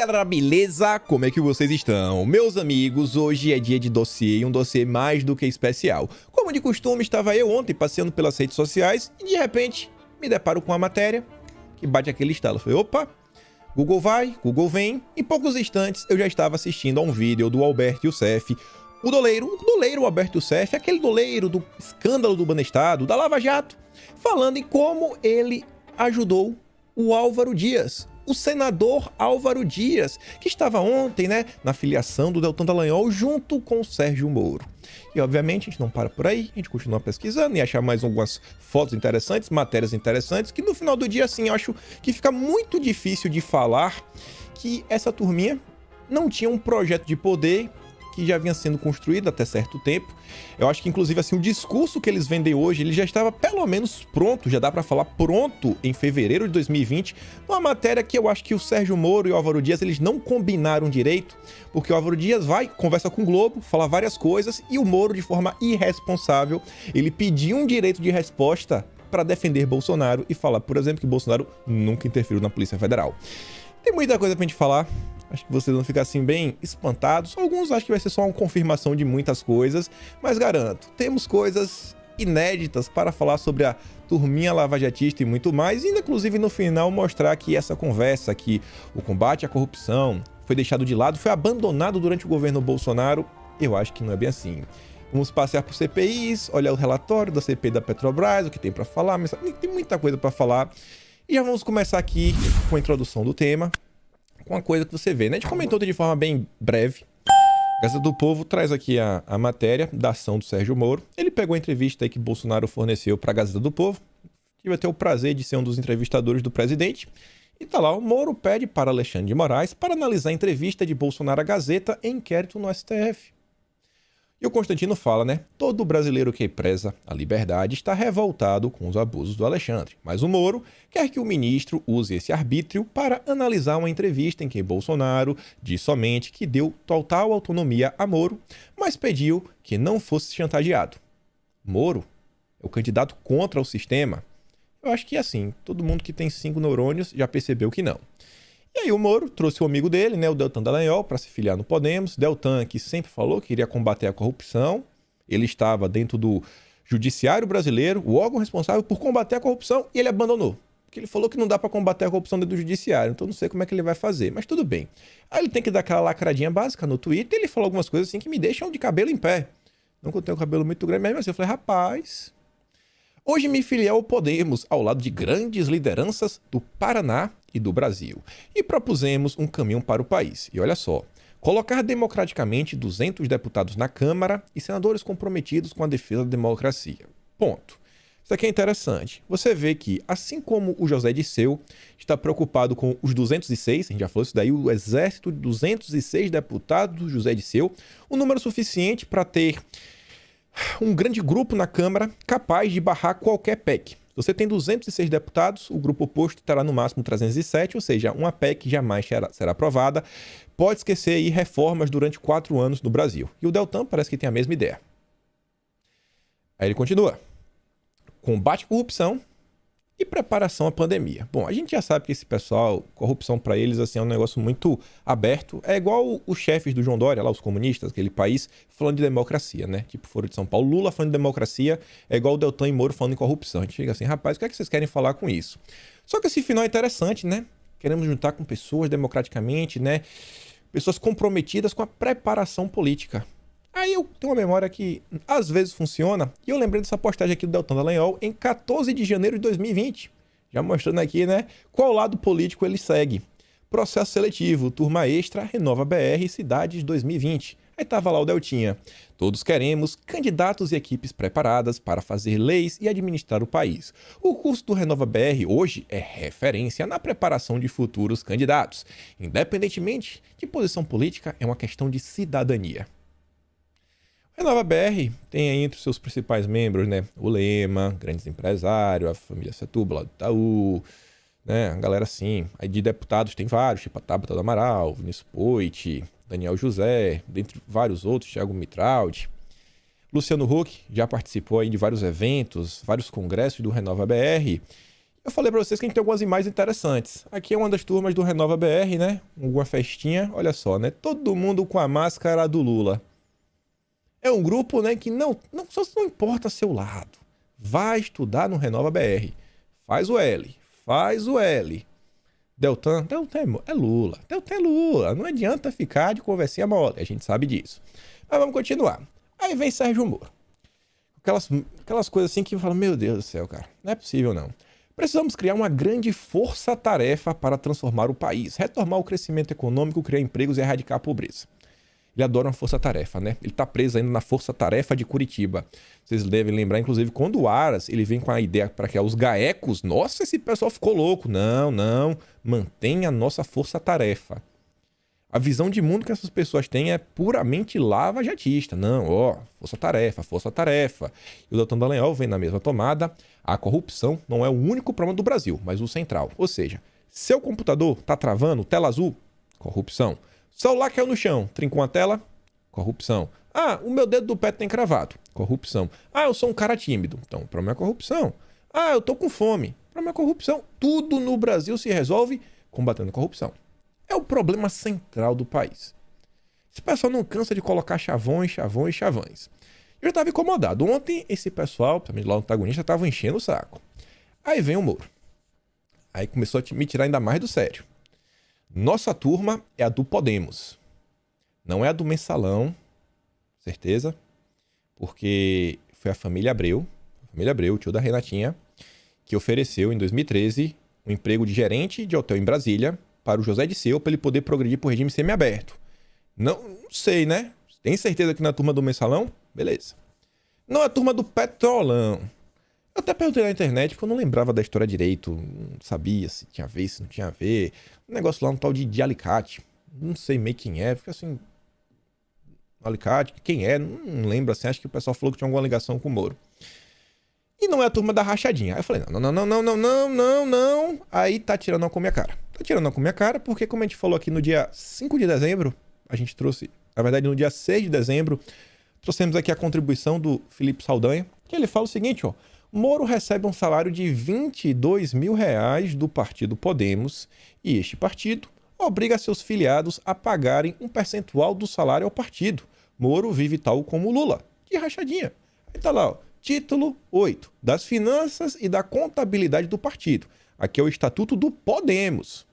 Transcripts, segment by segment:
galera, beleza? Como é que vocês estão? Meus amigos, hoje é dia de dossiê, um dossiê mais do que especial. Como de costume, estava eu ontem passeando pelas redes sociais e de repente me deparo com uma matéria que bate aquele estalo. Eu falei, opa, Google vai, Google vem. Em poucos instantes eu já estava assistindo a um vídeo do Alberto Youssef, o doleiro Alberto Youssef, aquele doleiro do escândalo do Banestado, da Lava Jato, falando em como ele ajudou o Álvaro Dias, o senador Álvaro Dias, que estava ontem, né, na filiação do Deltan Dallagnol junto com o Sérgio Moro. E, obviamente, a gente não para por aí, a gente continua pesquisando e achar mais algumas fotos interessantes, matérias interessantes, que no final do dia, assim, eu acho que fica muito difícil de falar que essa turminha não tinha um projeto de poder que já vinha sendo construído até certo tempo. Eu acho que, inclusive, assim, o discurso que eles vendem hoje, ele já estava pelo menos pronto, já dá para falar pronto em fevereiro de 2020, uma matéria que eu acho que o Sérgio Moro e o Álvaro Dias, eles não combinaram direito, porque o Álvaro Dias vai, conversa com o Globo, fala várias coisas, e o Moro, de forma irresponsável, ele pediu um direito de resposta para defender Bolsonaro e falar, por exemplo, que Bolsonaro nunca interferiu na Polícia Federal. Tem muita coisa pra gente falar. Acho que vocês vão ficar assim bem espantados. Alguns acham que vai ser só uma confirmação de muitas coisas, mas garanto, temos coisas inéditas para falar sobre a turminha lavajatista e muito mais, e ainda inclusive no final mostrar que essa conversa, que o combate à corrupção foi deixado de lado, foi abandonado durante o governo Bolsonaro, eu acho que não é bem assim. Vamos passear por CPIs, olhar o relatório da CPI da Petrobras, o que tem para falar, mas tem muita coisa para falar. E já vamos começar aqui com a introdução do tema, com uma coisa que você vê, né? A gente comentou de forma bem breve. A Gazeta do Povo traz aqui a matéria da ação do Sérgio Moro. Ele pegou a entrevista aí que Bolsonaro forneceu para a Gazeta do Povo. Tive até o prazer de ser um dos entrevistadores do presidente. E tá lá, o Moro pede para Alexandre de Moraes para analisar a entrevista de Bolsonaro à Gazeta em inquérito no STF. E o Constantino fala, né? Todo brasileiro que preza a liberdade está revoltado com os abusos do Alexandre. Mas o Moro quer que o ministro use esse arbítrio para analisar uma entrevista em que Bolsonaro diz somente que deu total autonomia a Moro, mas pediu que não fosse chantageado. Moro é o candidato contra o sistema? Eu acho que assim, todo mundo que tem 5 neurônios já percebeu que não. E aí o Moro trouxe o amigo dele, né, o Deltan Dallagnol, para se filiar no Podemos. Deltan, que sempre falou que iria combater a corrupção. Ele estava dentro do Judiciário Brasileiro, o órgão responsável por combater a corrupção, e ele abandonou. Porque ele falou que não dá para combater a corrupção dentro do Judiciário, então não sei como é que ele vai fazer, mas tudo bem. Aí ele tem que dar aquela lacradinha básica no Twitter, e ele falou algumas coisas assim que me deixam de cabelo em pé. Não que eu tenho o cabelo muito grande, mas assim, eu falei, rapaz, hoje me filiei ao Podemos, ao lado de grandes lideranças do Paraná e do Brasil, e propusemos um caminho para o país. E olha só, colocar democraticamente 200 deputados na Câmara e senadores comprometidos com a defesa da democracia. Ponto. Isso aqui é interessante. Você vê que, assim como o José Dirceu está preocupado com os 206, a gente já falou isso daí, o exército de 206 deputados do José Dirceu, um número suficiente para ter um grande grupo na Câmara capaz de barrar qualquer PEC. Se você tem 206 deputados, o grupo oposto terá no máximo 307, ou seja, uma PEC jamais será aprovada. Pode esquecer aí reformas durante 4 anos no Brasil. E o Deltan parece que tem a mesma ideia. Aí ele continua. Combate à corrupção e preparação à pandemia. Bom, a gente já sabe que esse pessoal, corrupção para eles assim, é um negócio muito aberto. É igual os chefes do João Dória, lá os comunistas, aquele país, falando de democracia, né? Tipo, Foro de São Paulo, Lula falando de democracia, é igual o Deltan e Moro falando em corrupção. A gente fica assim, rapaz, o que é que vocês querem falar com isso? Só que esse final é interessante, né? Queremos juntar com pessoas democraticamente, né? Pessoas comprometidas com a preparação política. Aí eu tenho uma memória que às vezes funciona, e eu lembrei dessa postagem aqui do Deltan Dallagnol em 14 de janeiro de 2020. Já mostrando aqui, né, qual lado político ele segue. Processo seletivo, turma extra, Renova BR, Cidades 2020. Aí tava lá o Deltinha. Todos queremos candidatos e equipes preparadas para fazer leis e administrar o país. O curso do Renova BR hoje é referência na preparação de futuros candidatos. Independentemente de posição política, é uma questão de cidadania. Renova BR tem aí entre os seus principais membros, né, o Lema, grandes empresários, a família Setúbal, do Itaú, né, a galera assim. Aí de deputados tem vários, tipo a Tabata do Amaral, Vinícius Poit, Daniel José, dentre vários outros, Thiago Mitraud. Luciano Huck já participou aí de vários eventos, vários congressos do Renova BR. Eu falei pra vocês que a gente tem algumas imagens interessantes. Aqui é uma das turmas do Renova BR, né? Uma festinha, olha só, né? Todo mundo com a máscara do Lula. É um grupo, né, que só não importa seu lado. Vai estudar no Renova BR. Faz o L. Deltan é Lula. Deltan é Lula. Não adianta ficar de conversinha mole. A gente sabe disso. Mas vamos continuar. Aí vem Sérgio Moro. Aquelas coisas assim que eu falo, meu Deus do céu, cara. Não é possível, não. Precisamos criar uma grande força-tarefa para transformar o país, retomar o crescimento econômico, criar empregos e erradicar a pobreza. Ele adora uma força-tarefa, né? Ele tá preso ainda na força-tarefa de Curitiba. Vocês devem lembrar, inclusive, quando o Aras ele vem com a ideia para criar os GAECos. Nossa, esse pessoal ficou louco. Não. Mantenha a nossa força-tarefa. A visão de mundo que essas pessoas têm é puramente lava-jatista. Não, força-tarefa. E o Deltan Dallagnol vem na mesma tomada. A corrupção não é o único problema do Brasil, mas o central. Ou seja, seu computador tá travando, tela azul, corrupção. Celular caiu no chão, trincou a tela, corrupção. Ah, o meu dedo do pé tem cravado, corrupção. Ah, eu sou um cara tímido, então o problema é corrupção. Ah, eu tô com fome, o problema é corrupção. Tudo no Brasil se resolve combatendo a corrupção. É o problema central do país. Esse pessoal não cansa de colocar chavões. Eu já estava incomodado. Ontem, esse pessoal, também lá o antagonista, estava enchendo o saco. Aí vem o Moro. Aí começou a me tirar ainda mais do sério. Nossa turma é a do Podemos. Não é a do Mensalão, certeza. Porque foi a família Abreu, o tio da Renatinha, que ofereceu em 2013 um emprego de gerente de hotel em Brasília para o José Disseu, para ele poder progredir para o regime semiaberto. Não sei, né? Tem certeza que na turma do Mensalão? Beleza. Não é a turma do Petrolão. Eu até perguntei na internet, porque eu não lembrava da história direito. Não sabia se tinha a ver, se não tinha a ver. Um negócio lá, um tal de alicate. Não sei meio quem é. Fica assim... Alicate, quem é? Não lembro assim. Acho que o pessoal falou que tinha alguma ligação com o Moro. E não é a turma da rachadinha. Aí eu falei, não. Aí tá tirando uma com a minha cara. Tá tirando uma com a minha cara porque, como a gente falou aqui no dia 5 de dezembro, a gente trouxe... Na verdade, no dia 6 de dezembro, trouxemos aqui a contribuição do Felipe Saldanha, que ele fala o seguinte, ó. Moro recebe um salário de R$22 mil do partido Podemos e este partido obriga seus filiados a pagarem um percentual do salário ao partido. Moro vive tal como Lula. Que rachadinha. Aí tá lá, ó. Título 8. Das finanças e da contabilidade do partido. Aqui é o Estatuto do Podemos.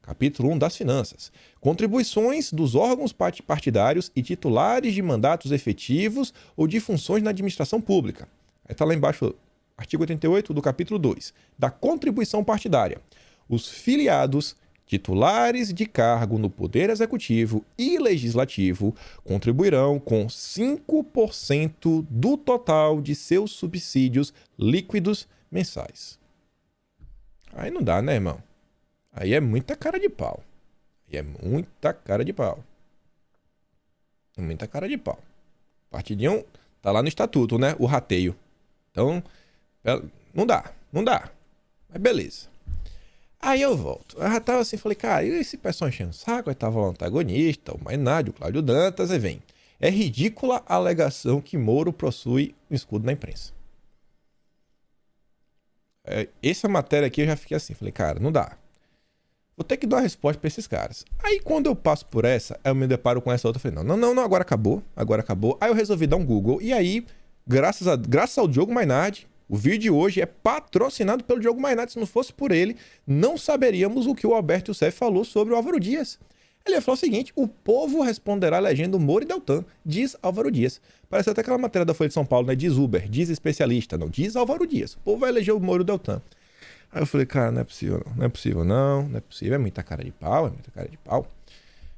Capítulo 1 das finanças. Contribuições dos órgãos partidários e titulares de mandatos efetivos ou de funções na administração pública. Aí está lá embaixo, artigo 88 do capítulo 2, da contribuição partidária. Os filiados, titulares de cargo no Poder Executivo e Legislativo contribuirão com 5% do total de seus subsídios líquidos mensais. Aí não dá, né, irmão? Aí é muita cara de pau. Partidinho tá lá no estatuto, né? O rateio. Então, não dá. Mas beleza. Aí eu volto. Eu já tava assim, falei, cara, e esse pessoal enchendo o saco? Aí tava o antagonista, o Mainardi, o Cláudio Dantas, aí vem. É ridícula a alegação que Moro possui um escudo na imprensa. Essa matéria aqui eu já fiquei assim, falei, cara, não dá. Vou ter que dar uma resposta pra esses caras. Aí quando eu passo por essa, eu me deparo com essa outra. Eu falei, não, agora acabou. Aí eu resolvi dar um Google. E aí, graças ao Diogo Mainardi, o vídeo de hoje é patrocinado pelo Diogo Mainardi. Se não fosse por ele, não saberíamos o que o Alberto Youssef falou sobre o Álvaro Dias. Ele falou o seguinte, o povo responderá elegendo Moro e Deltan, diz Álvaro Dias. Parece até aquela matéria da Folha de São Paulo, né? Diz Uber, diz especialista. Não, diz Álvaro Dias. O povo vai eleger o Moro e o Deltan. Aí eu falei, cara, não é possível, é muita cara de pau.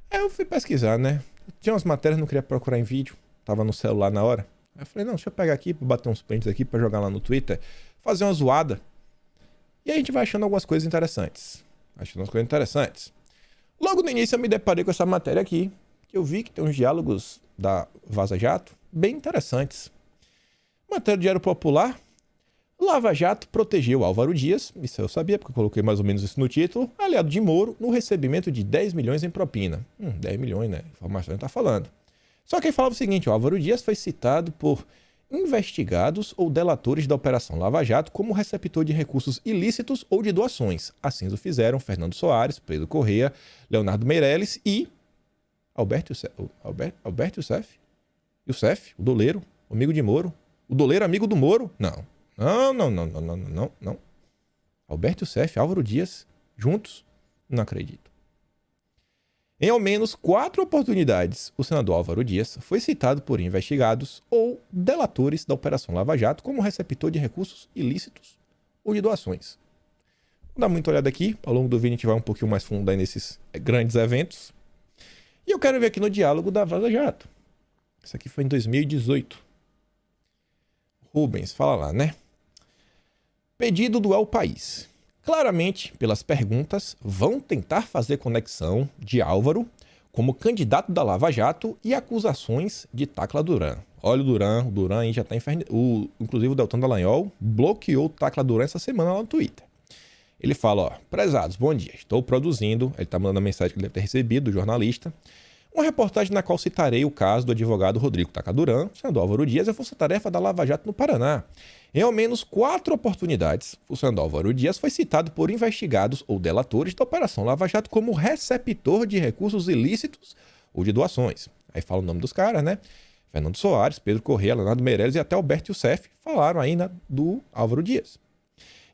Aí eu fui pesquisar, né? Tinha umas matérias, não queria procurar em vídeo, tava no celular na hora. Aí eu falei, não, deixa eu pegar aqui, bater uns prints aqui pra jogar lá no Twitter, fazer uma zoada. E aí a gente vai achando algumas coisas interessantes. Logo no início eu me deparei com essa matéria aqui, que eu vi que tem uns diálogos da Vaza Jato bem interessantes. Matéria do Diário Popular. Lava Jato protegeu Álvaro Dias, isso eu sabia porque eu coloquei mais ou menos isso no título, aliado de Moro, no recebimento de 10 milhões em propina. 10 milhões, né? Informação está falando. Só que ele falava o seguinte, o Álvaro Dias foi citado por investigados ou delatores da Operação Lava Jato como receptor de recursos ilícitos ou de doações. Assim o fizeram Fernando Soares, Pedro Corrêa, Leonardo Meirelles e Alberto Youssef? Youssef, o doleiro, amigo de Moro. O doleiro amigo do Moro? Não. Não. Alberto Youssef, Álvaro Dias, juntos? Não acredito. Em ao menos 4 oportunidades, o senador Álvaro Dias foi citado por investigados ou delatores da Operação Lava Jato como receptor de recursos ilícitos ou de doações. Vou dar muita olhada aqui, ao longo do vídeo a gente vai um pouquinho mais fundo aí nesses grandes eventos. E eu quero ver aqui no diálogo da Vaza Jato. Isso aqui foi em 2018. Rubens, fala lá, né? Pedido do El País. Claramente, pelas perguntas, vão tentar fazer conexão de Álvaro como candidato da Lava Jato e acusações de Tacla Duran. Olha o Duran aí já está infernizado. Inclusive o Deltan Dallagnol bloqueou o Tacla Duran essa semana lá no Twitter. Ele fala, ó, prezados, bom dia, estou produzindo, ele está mandando a mensagem que ele deve ter recebido do jornalista, uma reportagem na qual citarei o caso do advogado Rodrigo Tacla Duran, senador Álvaro Dias, e a força-tarefa da Lava Jato no Paraná. Em ao menos 4 oportunidades, o senador Álvaro Dias foi citado por investigados ou delatores da Operação Lava Jato como receptor de recursos ilícitos ou de doações. Aí fala o nome dos caras, né? Fernando Soares, Pedro Corrêa, Leonardo Meirelles e até Alberto Youssef falaram aí do Álvaro Dias.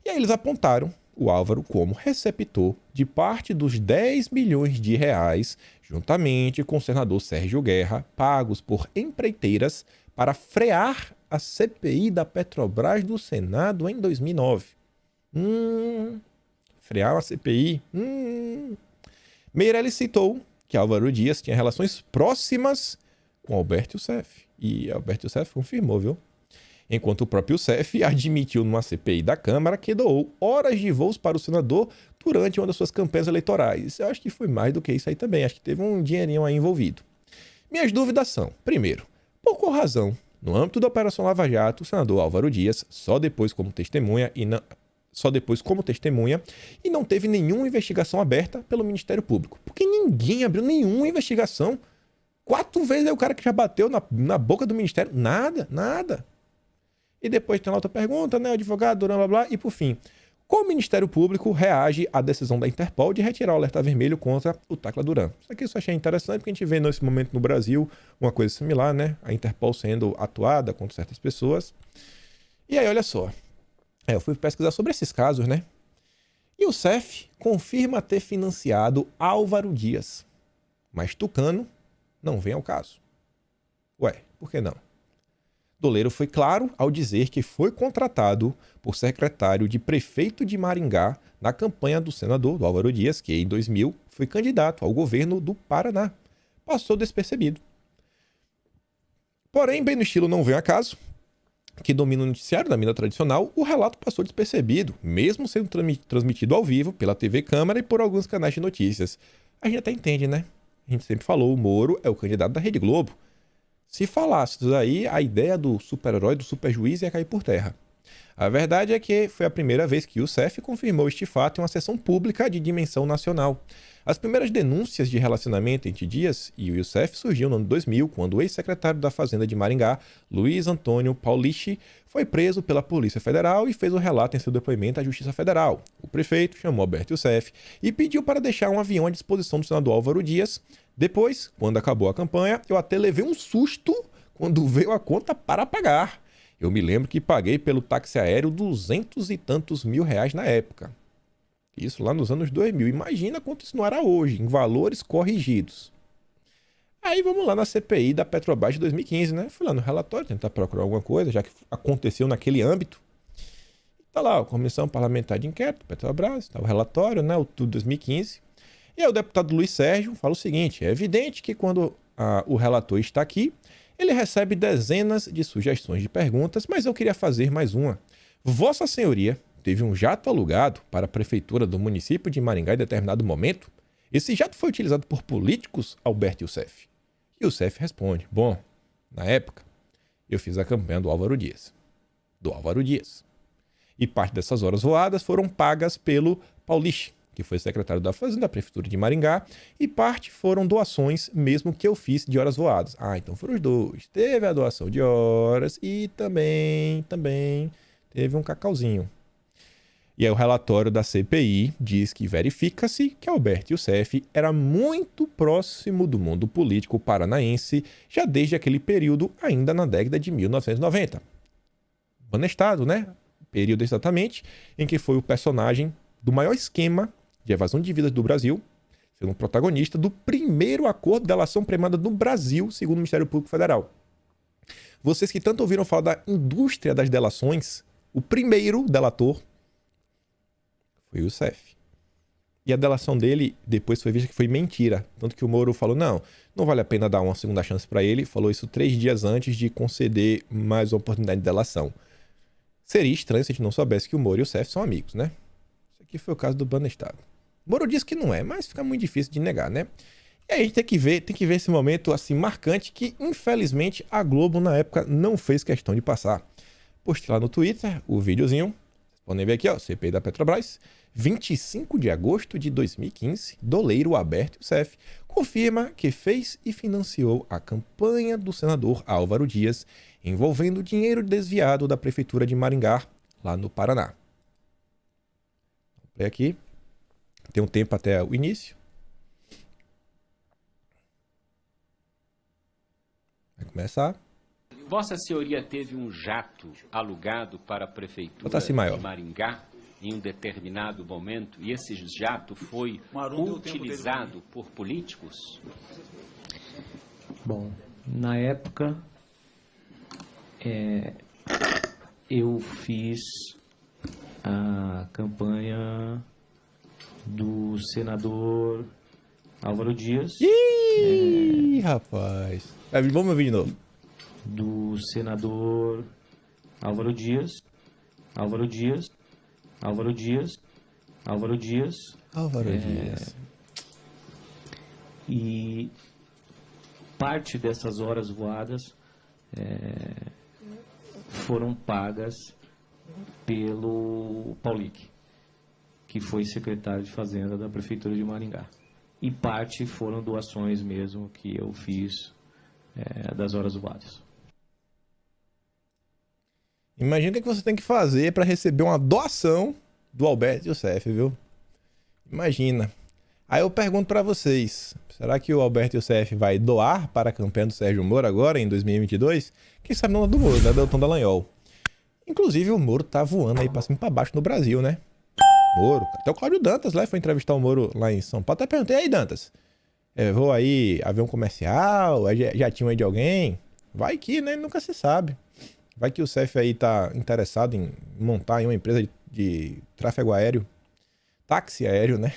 E aí eles apontaram o Álvaro como receptor de parte dos 10 milhões de reais, juntamente com o senador Sérgio Guerra, pagos por empreiteiras para frear a CPI da Petrobras do Senado em 2009. Frear a CPI. Meirelles citou que Álvaro Dias tinha relações próximas com Alberto Youssef. E Alberto Youssef confirmou, viu? Enquanto o próprio Youssef admitiu numa CPI da Câmara que doou horas de voos para o senador durante uma das suas campanhas eleitorais. Eu acho que foi mais do que isso aí também. Acho que teve um dinheirinho aí envolvido. Minhas dúvidas são, primeiro, por qual razão, no âmbito da Operação Lava Jato, o senador Álvaro Dias, só depois como testemunha e não teve nenhuma investigação aberta pelo Ministério Público? Porque ninguém abriu nenhuma investigação. 4 vezes é o cara que já bateu na boca do Ministério. Nada. E depois tem lá outra pergunta, né? O advogado, blá, blá, blá. E por fim, como o Ministério Público reage à decisão da Interpol de retirar o alerta vermelho contra o Tacla Duran? Isso aqui eu só achei interessante porque a gente vê nesse momento no Brasil uma coisa similar, né? A Interpol sendo atuada contra certas pessoas. E aí, olha só. Eu fui pesquisar sobre esses casos, né? E o CEF confirma ter financiado Álvaro Dias. Mas Tucano não vem ao caso. Ué, por que não? Doleiro foi claro ao dizer que foi contratado por secretário de prefeito de Maringá na campanha do senador do Álvaro Dias, que em 2000 foi candidato ao governo do Paraná. Passou despercebido. Porém, bem no estilo não vem a caso, que domina o noticiário da mídia tradicional, o relato passou despercebido, mesmo sendo transmitido ao vivo pela TV Câmara e por alguns canais de notícias. A gente até entende, né? A gente sempre falou, o Moro é o candidato da Rede Globo. Se falasse isso aí, a ideia do super-herói, do super-juiz ia cair por terra. A verdade é que foi a primeira vez que o CEF confirmou este fato em uma sessão pública de dimensão nacional. As primeiras denúncias de relacionamento entre Dias e o Youssef surgiu no ano 2000, quando o ex-secretário da Fazenda de Maringá, Luiz Antônio Paulichi, foi preso pela Polícia Federal e fez o relato em seu depoimento à Justiça Federal. O prefeito chamou Alberto Youssef e pediu para deixar um avião à disposição do senador Álvaro Dias. Depois, quando acabou a campanha, eu até levei um susto quando veio a conta para pagar. Eu me lembro que paguei pelo táxi aéreo 200 e tantos mil reais na época. Isso lá nos anos 2000. Imagina quanto isso não era hoje, em valores corrigidos. Aí vamos lá na CPI da Petrobras de 2015, né? Fui lá no relatório tentar procurar alguma coisa, já que aconteceu naquele âmbito. Tá lá, a Comissão Parlamentar de Inquérito, Petrobras, tá o relatório, né? O tudo 2015. E aí o deputado Luiz Sérgio fala o seguinte, é evidente que quando o relator está aqui, ele recebe dezenas de sugestões de perguntas, mas eu queria fazer mais uma. Vossa Senhoria teve um jato alugado para a prefeitura do município de Maringá em determinado momento? Esse jato foi utilizado por políticos, Alberto Youssef? E o Youssef responde, bom, na época, eu fiz a campanha do Álvaro Dias. E parte dessas horas voadas foram pagas pelo Paulichi, que foi secretário da Fazenda da Prefeitura de Maringá, e parte foram doações mesmo que eu fiz de horas voadas. Ah, então foram os dois. Teve a doação de horas e também teve um cacauzinho. E aí o relatório da CPI diz que verifica-se que Alberto Youssef era muito próximo do mundo político paranaense já desde aquele período, ainda na década de 1990. Banestado, né? Período exatamente em que foi o personagem do maior esquema de evasão de vidas do Brasil, sendo um protagonista do primeiro acordo de delação premiada no Brasil, segundo o Ministério Público Federal. Vocês que tanto ouviram falar da indústria das delações, o primeiro delator foi o Youssef. E a delação dele depois foi vista que foi mentira. Tanto que o Moro falou, não vale a pena dar uma segunda chance para ele. Falou isso 3 dias antes de conceder mais uma oportunidade de delação. Seria estranho se a gente não soubesse que o Moro e o Youssef são amigos, né? Isso aqui foi o caso do Banestado. O Moro disse que não é, mas fica muito difícil de negar, né? E aí a gente tem que ver esse momento assim marcante que, infelizmente, a Globo na época não fez questão de passar. Postei lá no Twitter o videozinho. Vocês podem ver aqui, ó, CPI da Petrobras. 25 de agosto de 2015, doleiro Alberto Youssef confirma que fez e financiou a campanha do senador Álvaro Dias envolvendo dinheiro desviado da Prefeitura de Maringá, lá no Paraná. Vou ler aqui. Tem um tempo até o início. Vai começar. Vossa Senhoria teve um jato alugado para a Prefeitura Assim maior. de Maringá em um determinado momento e esse jato foi utilizado por políticos? Bom, na época eu fiz a campanha do senador Álvaro Dias. Ih, rapaz. Vamos ouvir de novo. Do senador Álvaro Dias. E parte dessas horas voadas foram pagas pelo Paulic, que foi secretário de Fazenda da Prefeitura de Maringá. E parte foram doações mesmo que eu fiz das horas voadas. Imagina o que você tem que fazer para receber uma doação do Alberto Youssef, viu? Imagina. Aí eu pergunto para vocês, será que o Alberto Youssef vai doar para a campanha do Sérgio Moro agora, em 2022? Quem sabe não é do Moro, né? Deltan Dallagnol. Inclusive o Moro tá voando aí para cima e para baixo no Brasil, né? Moro. Até o Cláudio Dantas lá foi entrevistar o Moro lá em São Paulo. Até perguntei, aí Dantas, vou aí, avião comercial, jatinho aí de alguém? Vai que, né? Nunca se sabe. Vai que o CEF aí tá interessado em montar em uma empresa de tráfego aéreo, táxi aéreo, né?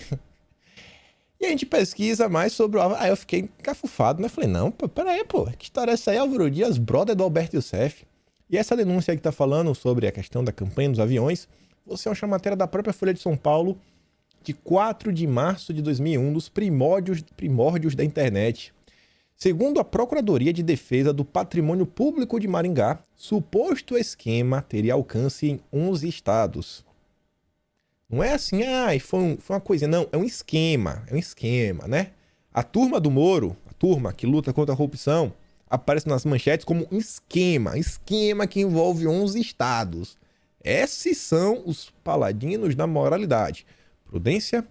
E a gente pesquisa mais sobre o Álvaro. Aí eu fiquei encafufado, né? Falei, não, peraí, que história é essa aí? Álvaro Dias, brother do Alberto Youssef. E essa denúncia aí que tá falando sobre a questão da campanha dos aviões, você acha uma matéria da própria Folha de São Paulo, de 4 de março de 2001, dos primórdios da internet. Segundo a Procuradoria de Defesa do Patrimônio Público de Maringá, suposto esquema teria alcance em 11 estados. Não é assim, foi uma coisa, não, é um esquema, né? A turma do Moro, a turma que luta contra a corrupção, aparece nas manchetes como um esquema que envolve 11 estados. Esses são os paladinos da moralidade, prudência,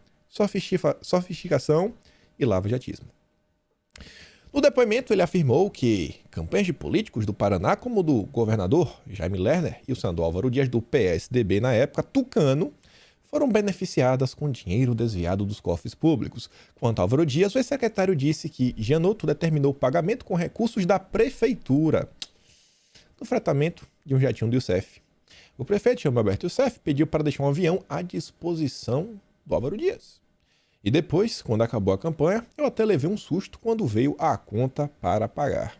sofisticação e lava-jatismo. No depoimento, ele afirmou que campanhas de políticos do Paraná, como o do governador Jaime Lerner e o senador Álvaro Dias do PSDB na época, tucano, foram beneficiadas com dinheiro desviado dos cofres públicos. Quanto a Álvaro Dias, o ex-secretário disse que Janotto determinou o pagamento com recursos da prefeitura do fretamento de um jatinho do Youssef. O prefeito, Alberto Youssef, pediu para deixar um avião à disposição do Álvaro Dias. E depois, quando acabou a campanha, eu até levei um susto quando veio a conta para pagar.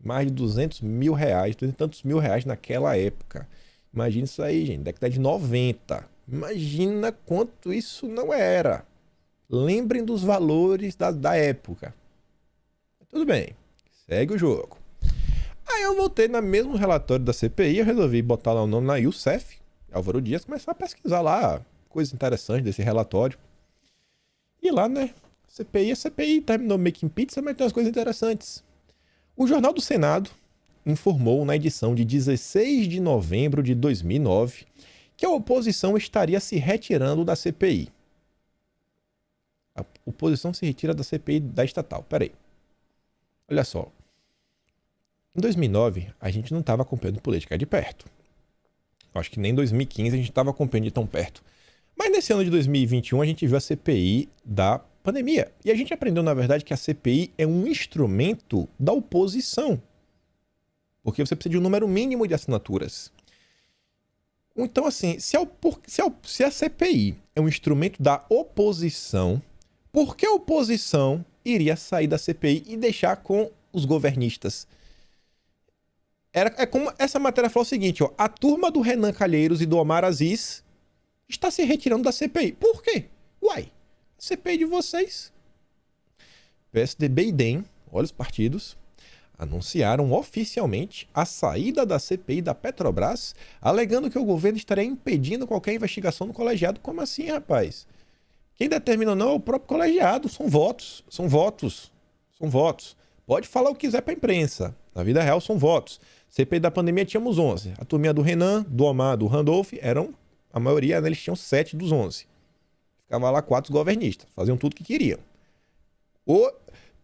Mais de 200 mil reais, 200 e tantos mil reais naquela época. Imagina isso aí, gente, década de 90. Imagina quanto isso não era. Lembrem dos valores da época. Tudo bem, segue o jogo. Aí eu voltei no mesmo relatório da CPI, eu resolvi botar lá o nome na Youssef, Álvaro Dias, começar a pesquisar lá coisas interessantes desse relatório. E lá, né? CPI é CPI, terminou making pizza, mas tem umas coisas interessantes. O Jornal do Senado informou na edição de 16 de novembro de 2009 que a oposição estaria se retirando da CPI. A oposição se retira da CPI da estatal. Peraí. Olha só. Em 2009, a gente não estava acompanhando política de perto. Acho que nem em 2015 a gente estava acompanhando de tão perto. Mas nesse ano de 2021 a gente viu a CPI da pandemia. E a gente aprendeu, na verdade, que a CPI é um instrumento da oposição. Porque você precisa de um número mínimo de assinaturas. Então, assim, se a CPI é um instrumento da oposição, por que a oposição iria sair da CPI e deixar com os governistas? É como essa matéria falou o seguinte, ó, a turma do Renan Calheiros e do Omar Aziz está se retirando da CPI. Por quê? Uai, a CPI de vocês. PSDB e DEM, olha os partidos, anunciaram oficialmente a saída da CPI da Petrobras, alegando que o governo estaria impedindo qualquer investigação no colegiado. Como assim, rapaz? Quem determina não é o próprio colegiado, são votos. Pode falar o que quiser para a imprensa, na vida real são votos. CPI da pandemia tínhamos 11. A turminha do Renan, do Omar, do Randolph, a maioria, né, eles tinham 7 dos 11. Ficava lá 4 governistas, faziam tudo que queriam. Ou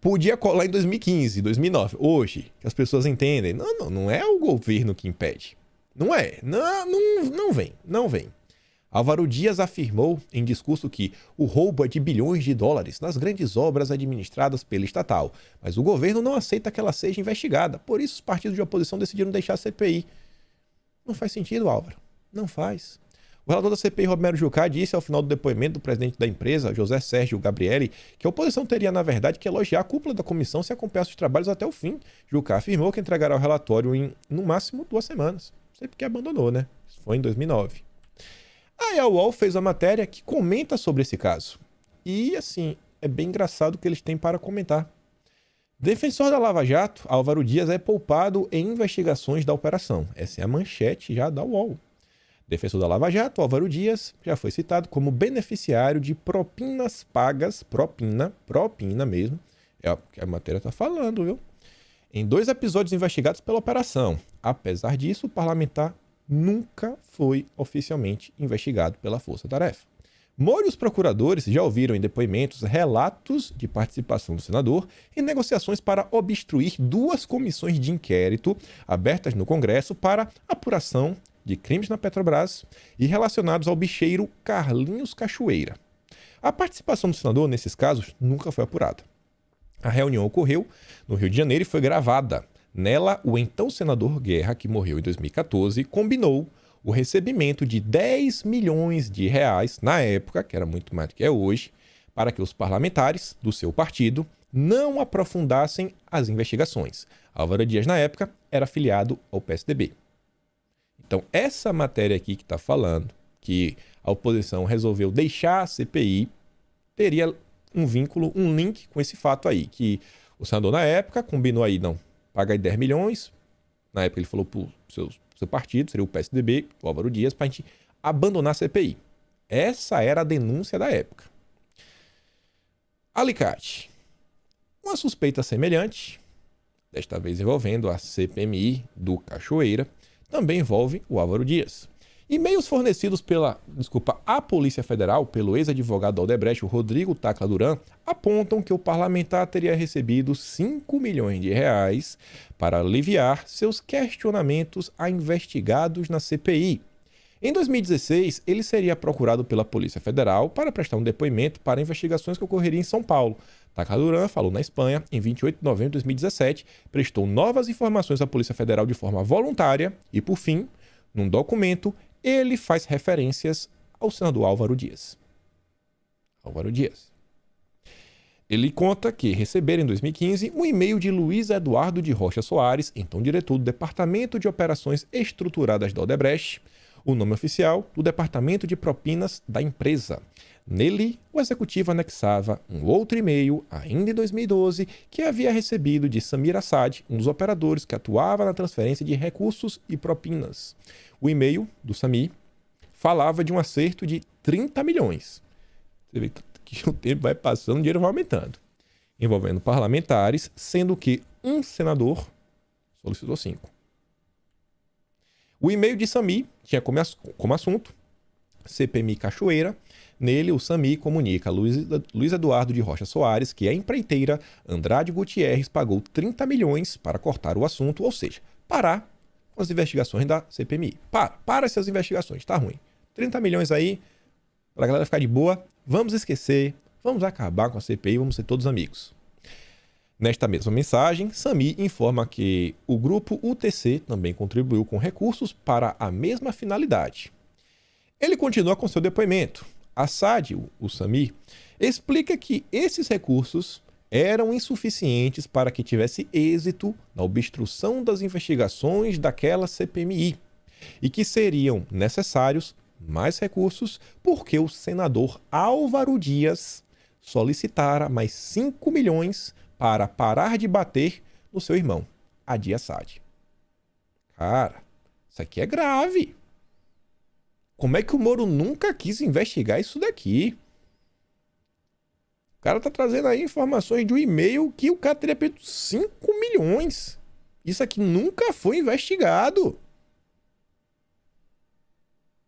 podia colar em 2015, 2009. Hoje, que as pessoas entendem, não é o governo que impede. Não é. Não vem. Álvaro Dias afirmou em discurso que o roubo é de bilhões de dólares nas grandes obras administradas pela estatal, mas o governo não aceita que ela seja investigada. Por isso, os partidos de oposição decidiram deixar a CPI. Não faz sentido, Álvaro. Não faz. O relator da CPI, Romero Jucá, disse ao final do depoimento do presidente da empresa, José Sérgio Gabrielli, que a oposição teria, na verdade, que elogiar a cúpula da comissão se acompanhasse os trabalhos até o fim. Jucá afirmou que entregará o relatório em, no máximo, 2 semanas. Não sei porque abandonou, né? Isso foi em 2009. Aí a UOL fez a matéria que comenta sobre esse caso. E, assim, é bem engraçado o que eles têm para comentar. Defensor da Lava Jato, Álvaro Dias é poupado em investigações da operação. Essa é a manchete já da UOL. Defensor da Lava Jato, Álvaro Dias, já foi citado como beneficiário de propinas pagas, propina mesmo, é o que a matéria está falando, viu? Em 2 episódios investigados pela operação. Apesar disso, o parlamentar nunca foi oficialmente investigado pela Força Tarefa. Moro e os procuradores já ouviram em depoimentos relatos de participação do senador em negociações para obstruir 2 comissões de inquérito abertas no Congresso para apuração de crimes na Petrobras e relacionados ao bicheiro Carlinhos Cachoeira. A participação do senador nesses casos nunca foi apurada. A reunião ocorreu no Rio de Janeiro e foi gravada. Nela, o então senador Guerra, que morreu em 2014, combinou o recebimento de 10 milhões de reais, na época, que era muito mais do que é hoje, para que os parlamentares do seu partido não aprofundassem as investigações. Álvaro Dias, na época, era afiliado ao PSDB. Então, essa matéria aqui que está falando que a oposição resolveu deixar a CPI, teria um vínculo, um link com esse fato aí, que o senador, na época, combinou aí, não, paga aí 10 milhões, na época ele falou para o seu partido, seria o PSDB, o Álvaro Dias, para a gente abandonar a CPI. Essa era a denúncia da época. Alicate. Uma suspeita semelhante, desta vez envolvendo a CPMI do Cachoeira, também envolve o Álvaro Dias. E-mails fornecidos à Polícia Federal pelo ex-advogado da Odebrecht, o Rodrigo Tacla Duran, apontam que o parlamentar teria recebido 5 milhões de reais para aliviar seus questionamentos a investigados na CPI. Em 2016, ele seria procurado pela Polícia Federal para prestar um depoimento para investigações que ocorreriam em São Paulo. Tacla Duran falou na Espanha em 28 de novembro de 2017, prestou novas informações à Polícia Federal de forma voluntária e, por fim, num documento, ele faz referências ao senador Álvaro Dias. Ele conta que receberam em 2015 um e-mail de Luiz Eduardo de Rocha Soares, então diretor do Departamento de Operações Estruturadas da Odebrecht, o nome oficial do Departamento de Propinas da empresa. Nele, o executivo anexava um outro e-mail, ainda em 2012, que havia recebido de Samir Assad, um dos operadores que atuava na transferência de recursos e propinas. O e-mail do Samir falava de um acerto de 30 milhões. que o tempo vai passando, o dinheiro vai aumentando. Envolvendo parlamentares, sendo que um senador solicitou 5. O e-mail de Sami tinha como assunto CPMI Cachoeira. Nele, o Sami comunica a Luiz Eduardo de Rocha Soares que a empreiteira Andrade Gutierrez pagou 30 milhões para cortar o assunto, ou seja, parar com as investigações da CPMI. Para essas investigações, tá ruim. 30 milhões aí, pra galera ficar de boa, vamos esquecer, vamos acabar com a CPI, vamos ser todos amigos. Nesta mesma mensagem, Sami informa que o grupo UTC também contribuiu com recursos para a mesma finalidade. Ele continua com seu depoimento. Assad, o Sami, explica que esses recursos eram insuficientes para que tivesse êxito na obstrução das investigações daquela CPMI e que seriam necessários mais recursos porque o senador Álvaro Dias solicitara mais 5 milhões para parar de bater no seu irmão, Adi Assad. Cara, isso aqui é grave. Como é que o Moro nunca quis investigar isso daqui? O cara tá trazendo aí informações de um e-mail que o cara teria pedido 5 milhões. Isso aqui nunca foi investigado.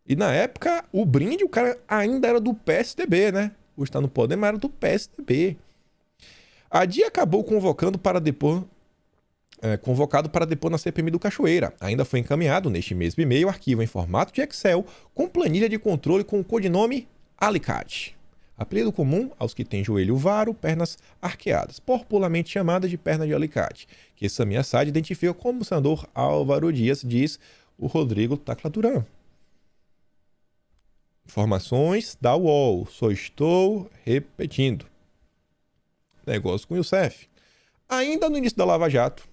E na época, o brinde, o cara ainda era do PSDB, né? Hoje está no poder, mas era do PSDB. A DIA acabou convocado para depor na CPMI do Cachoeira. Ainda foi encaminhado, neste mesmo e-mail, arquivo em formato de Excel com planilha de controle com o codinome Alicate. Apelido comum aos que têm joelho varo, pernas arqueadas, popularmente chamada de perna de alicate, que Sami Assad identifica como o senador Álvaro Dias, diz o Rodrigo Tacla Duran. Informações da UOL, só estou repetindo. Negócio com o Youssef. Ainda no início da Lava Jato,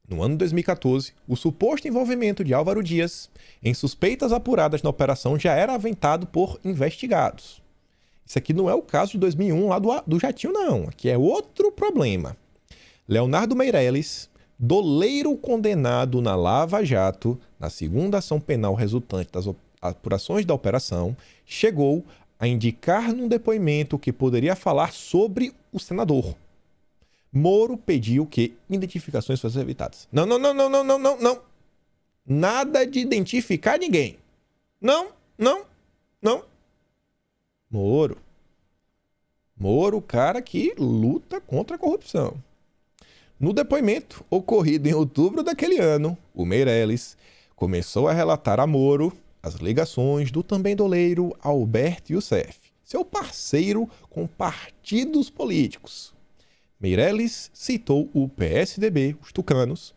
no ano de 2014, o suposto envolvimento de Álvaro Dias em suspeitas apuradas na operação já era aventado por investigados. Isso aqui não é o caso de 2001 lá do Jatinho, não. Aqui é outro problema. Leonardo Meirelles, doleiro condenado na Lava Jato, na segunda ação penal resultante das apurações da operação, chegou a indicar num depoimento que poderia falar sobre o senador. Moro pediu que identificações fossem evitadas. Não. Nada de identificar ninguém. Não. Moro, o cara que luta contra a corrupção. No depoimento ocorrido em outubro daquele ano, o Meirelles começou a relatar a Moro as ligações do também doleiro Alberto Youssef, seu parceiro com partidos políticos. Meirelles citou o PSDB, os tucanos,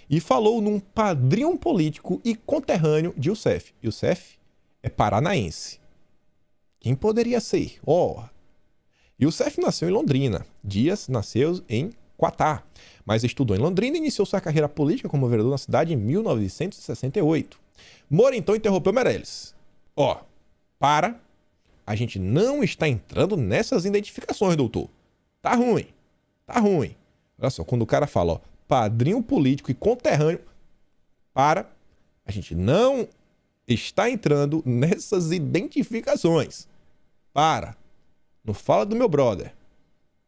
e falou num padrinho político e conterrâneo de Youssef. Youssef é paranaense. Quem poderia ser? Youssef nasceu em Londrina. Dias nasceu em Quatá, mas estudou em Londrina e iniciou sua carreira política como vereador na cidade em 1968. Moro então interrompeu Meirelles. A gente não está entrando nessas identificações, doutor. Tá ruim. Olha só, quando o cara fala, padrinho político e conterrâneo, a gente não está entrando nessas identificações. Não fala do meu brother.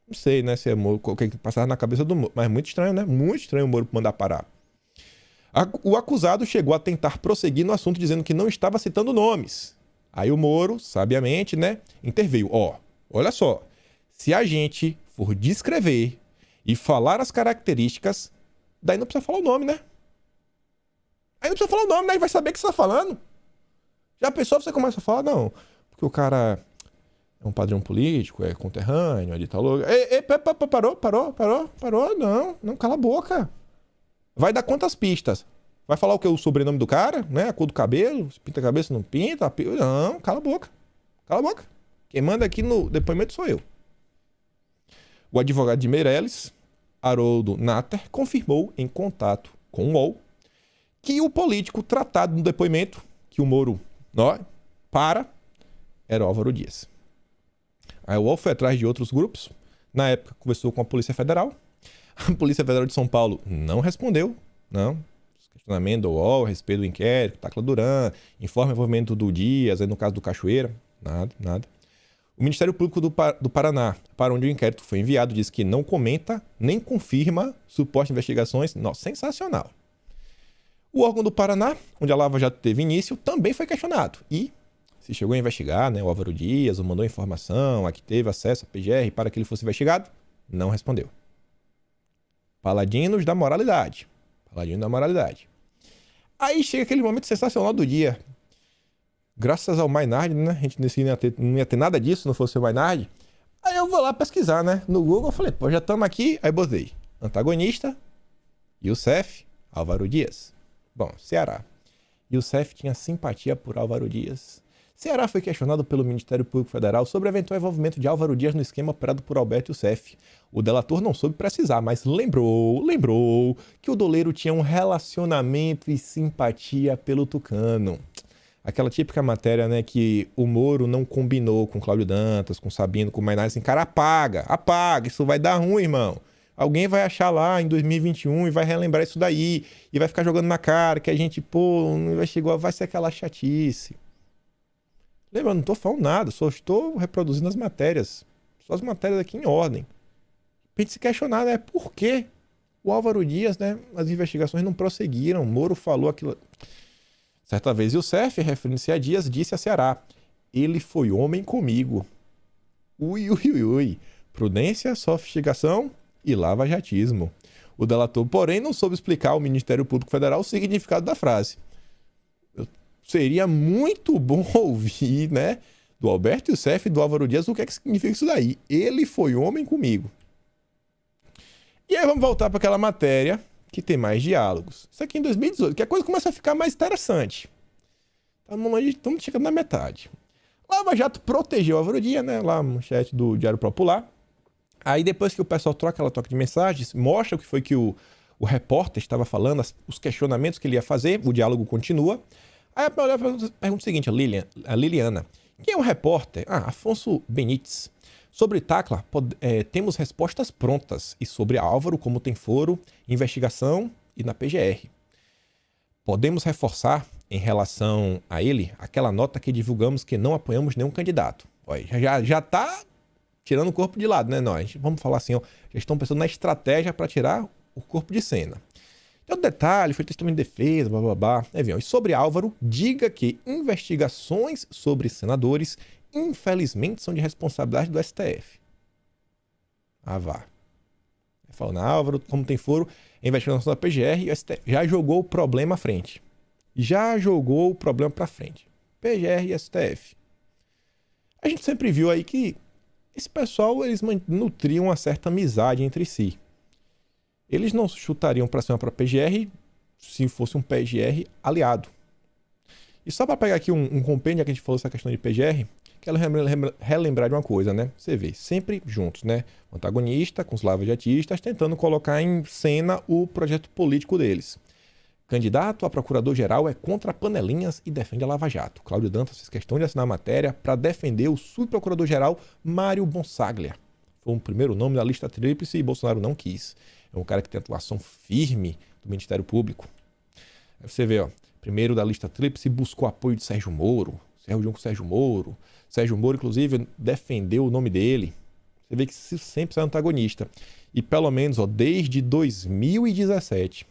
Não sei, né, se é Moro, o que passava na cabeça do Moro, mas muito estranho, né? Muito estranho o Moro mandar parar. O acusado chegou a tentar prosseguir no assunto dizendo que não estava citando nomes. Aí o Moro, sabiamente, né, interveio. Olha só, se a gente for descrever e falar as características, daí não precisa falar o nome, né? Aí vai saber o que você está falando. Já a pessoa, você começa a falar, não, porque o cara é um padrão político, é conterrâneo, é de tal lugar. Parou, não, cala a boca. Vai dar quantas pistas? Vai falar o que? O sobrenome do cara, né? A cor do cabelo, se pinta a cabeça, não pinta. Não, cala a boca. Quem manda aqui no depoimento sou eu. O advogado de Meirelles, Haroldo Natter, confirmou em contato com o UOL que o político tratado no depoimento, que o Moro era o Álvaro Dias. Aí o UOL foi atrás de outros grupos. Na época, conversou com a Polícia Federal. A Polícia Federal de São Paulo não respondeu. Questionamento do UOL a respeito do inquérito, Tacla Duran, informe o envolvimento do Dias, aí no caso do Cachoeira. Nada. O Ministério Público do Paraná, para onde o inquérito foi enviado, diz que não comenta nem confirma supostas investigações. Nossa, sensacional. O órgão do Paraná, onde a Lava Jato teve início, também foi questionado. E se chegou a investigar, né, o Álvaro Dias, ou mandou informação, a que teve acesso à PGR para que ele fosse investigado, não respondeu. Paladinos da moralidade. Paladinos da moralidade. Aí chega aquele momento sensacional do dia. Graças ao Maynard, né? A gente não ia ter nada disso se não fosse o Maynard. Aí eu vou lá pesquisar, né? No Google, eu falei, pô, já estamos aqui. Aí botei antagonista, Youssef, Álvaro Dias. Bom, Ceará. Youssef tinha simpatia por Álvaro Dias. Ceará foi questionado pelo Ministério Público Federal sobre o eventual envolvimento de Álvaro Dias no esquema operado por Alberto Youssef. O delator não soube precisar, mas lembrou que o doleiro tinha um relacionamento e simpatia pelo tucano. Aquela típica matéria, né, que o Moro não combinou com Cláudio Dantas, com Sabino, com o Maynard, assim, cara, apaga, isso vai dar ruim, irmão. Alguém vai achar lá em 2021 e vai relembrar isso daí, e vai ficar jogando na cara que a gente, pô, não investigou, vai ser aquela chatice. Lembra, eu não tô falando nada, só estou reproduzindo as matérias, só as matérias aqui em ordem. Pra gente se questionar, né, por que o Álvaro Dias, né, as investigações não prosseguiram, Moro falou aquilo... Certa vez, Youssef, referindo-se a Dias, disse a Ceará: ele foi homem comigo. Ui. Prudência, sofisticação e lava-jatismo. O delator, porém, não soube explicar ao Ministério Público Federal o significado da frase. Seria muito bom ouvir, né, do Alberto Youssef e do Álvaro Dias o que é que significa isso daí. Ele foi homem comigo. E aí vamos voltar para aquela matéria que tem mais diálogos. Isso aqui em 2018, que a coisa começa a ficar mais interessante. Estamos chegando na metade. Lava Jato protegeu a Álvaro Dias, né? Lá no chat do Diário Popular. Aí depois que o pessoal troca aquela troca de mensagens, mostra o que foi que o repórter estava falando, os questionamentos que ele ia fazer, o diálogo continua. Aí a pergunta é o seguinte, a Liliana. Quem é o repórter? Afonso Benites. Sobre Tacla, temos respostas prontas. E sobre Álvaro, como tem foro, investigação e na PGR. Podemos reforçar, em relação a ele, aquela nota que divulgamos que não apoiamos nenhum candidato. Olha, já tá tirando o corpo de lado, né? Nós vamos falar assim, ó, já estão pensando na estratégia para tirar o corpo de cena. Então, detalhe, foi testemunho de defesa, blá, blá, blá. E sobre Álvaro, diga que investigações sobre senadores infelizmente são de responsabilidade do STF. Vá. Falando, Álvaro, como tem foro, a investigação da PGR e o STF já jogou o problema à frente. PGR e STF. A gente sempre viu aí que esse pessoal, eles nutriam uma certa amizade entre si. Eles não chutariam para cima para a PGR se fosse um PGR aliado. E só para pegar aqui um compêndio que a gente falou essa questão de PGR, quero relembrar de uma coisa, né? Você vê, sempre juntos, né? O antagonista com os lava-jatistas tentando colocar em cena o projeto político deles. Candidato a procurador-geral é contra panelinhas e defende a Lava Jato. Cláudio Dantas fez questão de assinar a matéria para defender o subprocurador-geral Mário Bonsaglia. Foi o primeiro nome da lista tríplice e Bolsonaro não quis. É um cara que tem atuação firme do Ministério Público. Aí você vê, ó, primeiro da lista tríplice buscou apoio de Sérgio Moro. Reunião com Sérgio Moro. Sérgio Moro, inclusive, defendeu o nome dele. Você vê que sempre é antagonista. E pelo menos, ó, desde 2017,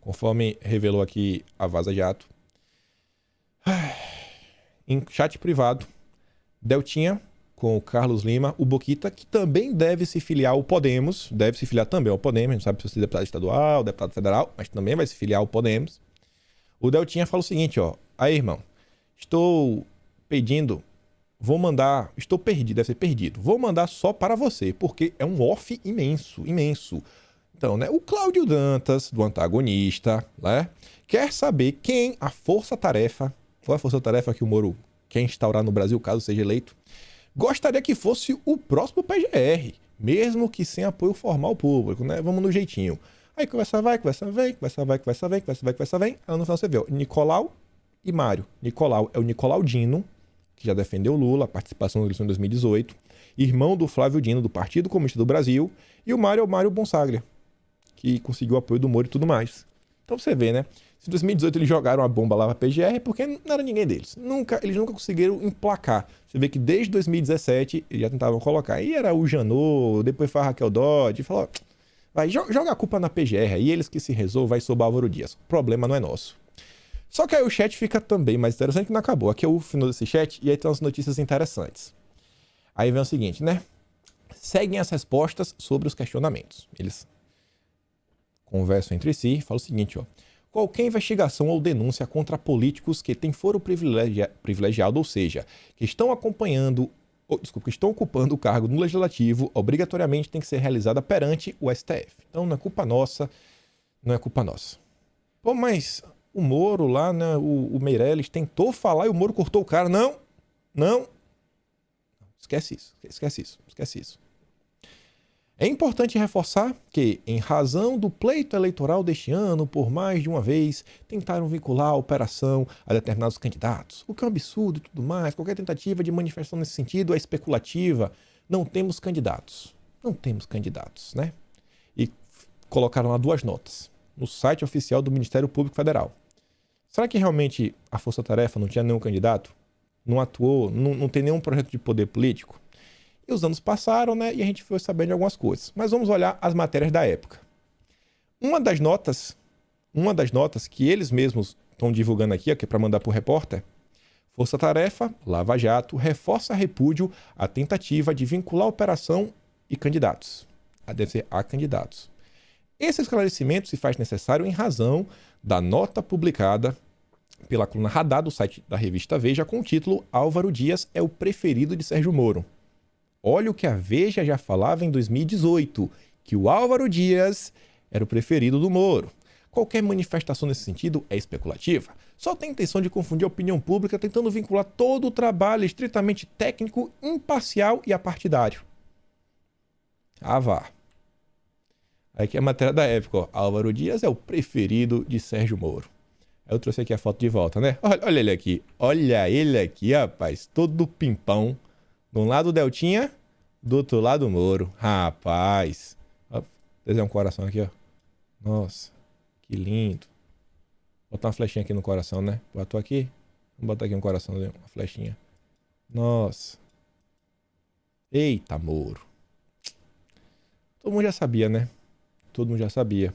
conforme revelou aqui a Vaza Jato, em chat privado, Deltinha com o Carlos Lima, o Boquita, que também deve se filiar ao Podemos, deve se filiar também ao Podemos, a gente sabe se vai ser deputado estadual, deputado federal, mas também vai se filiar ao Podemos. O Deltinha fala o seguinte, ó, aí, irmão, estou perdido, deve ser perdido, vou mandar só para você, porque é um off imenso. Então, né, o Cláudio Dantas, do antagonista, né, quer saber quem qual é a força-tarefa que o Moro quer instaurar no Brasil, caso seja eleito, gostaria que fosse o próximo PGR, mesmo que sem apoio formal público, né, vamos no jeitinho. Aí conversa vem. Aí no final você vê, ó, Nicolau e Mário. Nicolau é o Nicolau Dino, que já defendeu Lula, a participação na eleição de 2018, irmão do Flávio Dino, do Partido Comunista do Brasil, e o Mário é o Mário Bonsaglia, que conseguiu o apoio do Moro e tudo mais. Então você vê, né? Se em 2018 eles jogaram a bomba lá pra PGR, porque não era ninguém deles. Eles nunca conseguiram emplacar. Você vê que desde 2017 eles já tentavam colocar. Aí era o Janot, depois foi a Raquel Dodge, falou, vai, joga a culpa na PGR, aí eles que se resolvam, vai sobre o Álvaro Dias. O problema não é nosso. Só que aí o chat fica também mais interessante que não acabou. Aqui é o final desse chat e aí tem umas notícias interessantes. Aí vem o seguinte, né? Seguem as respostas sobre os questionamentos. Eles conversam entre si e falam o seguinte, ó. Qualquer investigação ou denúncia contra políticos que têm foro privilegiado, ou seja, que estão que estão ocupando o cargo no Legislativo, obrigatoriamente tem que ser realizada perante o STF. Então não é culpa nossa, não é culpa nossa. Pô, mas o Moro lá, né, o Meirelles tentou falar e o Moro cortou o cara. Não. Esquece isso. É importante reforçar que, em razão do pleito eleitoral deste ano, por mais de uma vez, tentaram vincular a operação a determinados candidatos, o que é um absurdo e tudo mais. Qualquer tentativa de manifestação nesse sentido é especulativa. Não temos candidatos, né? E colocaram lá 2 notas no site oficial do Ministério Público Federal. Será que realmente a Força Tarefa não tinha nenhum candidato? Não atuou? Não tem nenhum projeto de poder político? E os anos passaram, né? E a gente foi sabendo de algumas coisas. Mas vamos olhar as matérias da época. Uma das notas que eles mesmos estão divulgando aqui, que é para mandar para o repórter, Força Tarefa, Lava Jato, reforça repúdio à tentativa de vincular a operação e candidatos. Deve ser a candidatos. Esse esclarecimento se faz necessário em razão da nota publicada pela coluna Radar do site da revista Veja com o título Álvaro Dias é o preferido de Sérgio Moro. Olha o que a Veja já falava em 2018, que o Álvaro Dias era o preferido do Moro. Qualquer manifestação nesse sentido é especulativa. Só tem intenção de confundir a opinião pública tentando vincular todo o trabalho estritamente técnico, imparcial e apartidário. Ah, vá. Aqui é a matéria da época, ó. Álvaro Dias é o preferido de Sérgio Moro. Eu trouxe aqui a foto de volta, né? Olha ele aqui. Olha ele aqui, rapaz. Todo pimpão. De um lado o Deltinha, do outro lado o Moro. Rapaz. Ó, desenhar um coração aqui, ó. Nossa, que lindo. Vou botar uma flechinha aqui no coração, né? Botou aqui. Vamos botar aqui um coração, uma flechinha. Nossa. Eita, Moro. Todo mundo já sabia, né? Todo mundo já sabia.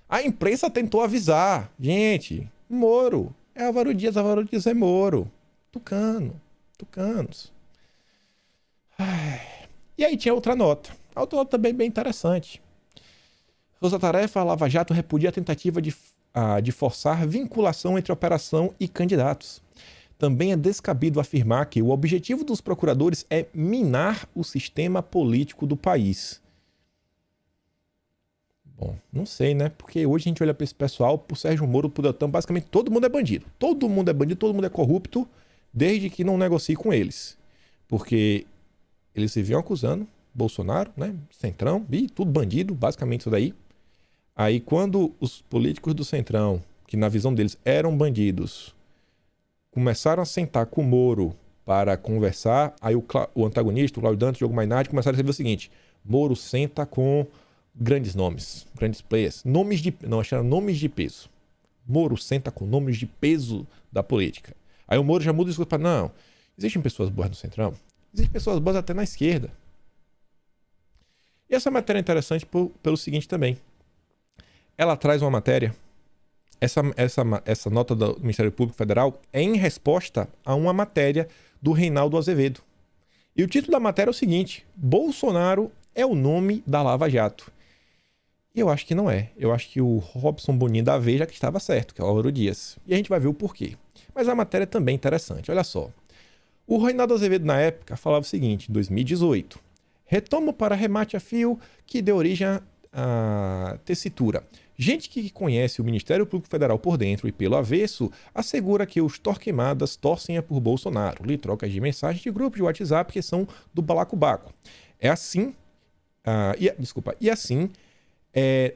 A imprensa tentou avisar. Gente, Moro. É Álvaro Dias é Moro. Tucanos. E aí tinha outra nota. A outra nota também bem interessante. Força Tarefa, Lava Jato repudia a tentativa de forçar vinculação entre operação e candidatos. Também é descabido afirmar que o objetivo dos procuradores é minar o sistema político do país. Bom, não sei, né? Porque hoje a gente olha para esse pessoal, pro Sérgio Moro, pro Deltan, basicamente todo mundo é bandido. Todo mundo é bandido, todo mundo é corrupto, desde que não negocie com eles. Porque eles se vinham acusando Bolsonaro, né? Centrão, e tudo bandido, basicamente isso daí. Aí quando os políticos do Centrão, que na visão deles eram bandidos, começaram a sentar com o Moro para conversar, aí o antagonista, o Cláudio Dantas, o Diogo Mainardi, começaram a escrever o seguinte: Moro senta com grandes nomes, grandes players, nomes de peso. Moro senta com nomes de peso da política. Aí o Moro já muda o discurso para, não, existem pessoas boas no Centrão, existem pessoas boas até na esquerda. E essa matéria é interessante pelo seguinte também. Ela traz uma matéria, essa nota do Ministério Público Federal é em resposta a uma matéria do Reinaldo Azevedo. E o título da matéria é o seguinte: Bolsonaro é o nome da Lava Jato. E eu acho que não é. Eu acho que o Robson Boninho da Veja que estava certo, que é o Álvaro Dias. E a gente vai ver o porquê. Mas a matéria é também interessante. Olha só. O Reinaldo Azevedo, na época, falava o seguinte, em 2018. Retomo para remate a fio que deu origem à tessitura. Gente que conhece o Ministério Público Federal por dentro e pelo avesso assegura que os torquemadas torcem por Bolsonaro. Lhe trocas de mensagens de grupo de WhatsApp que são do balacobaco. É assim...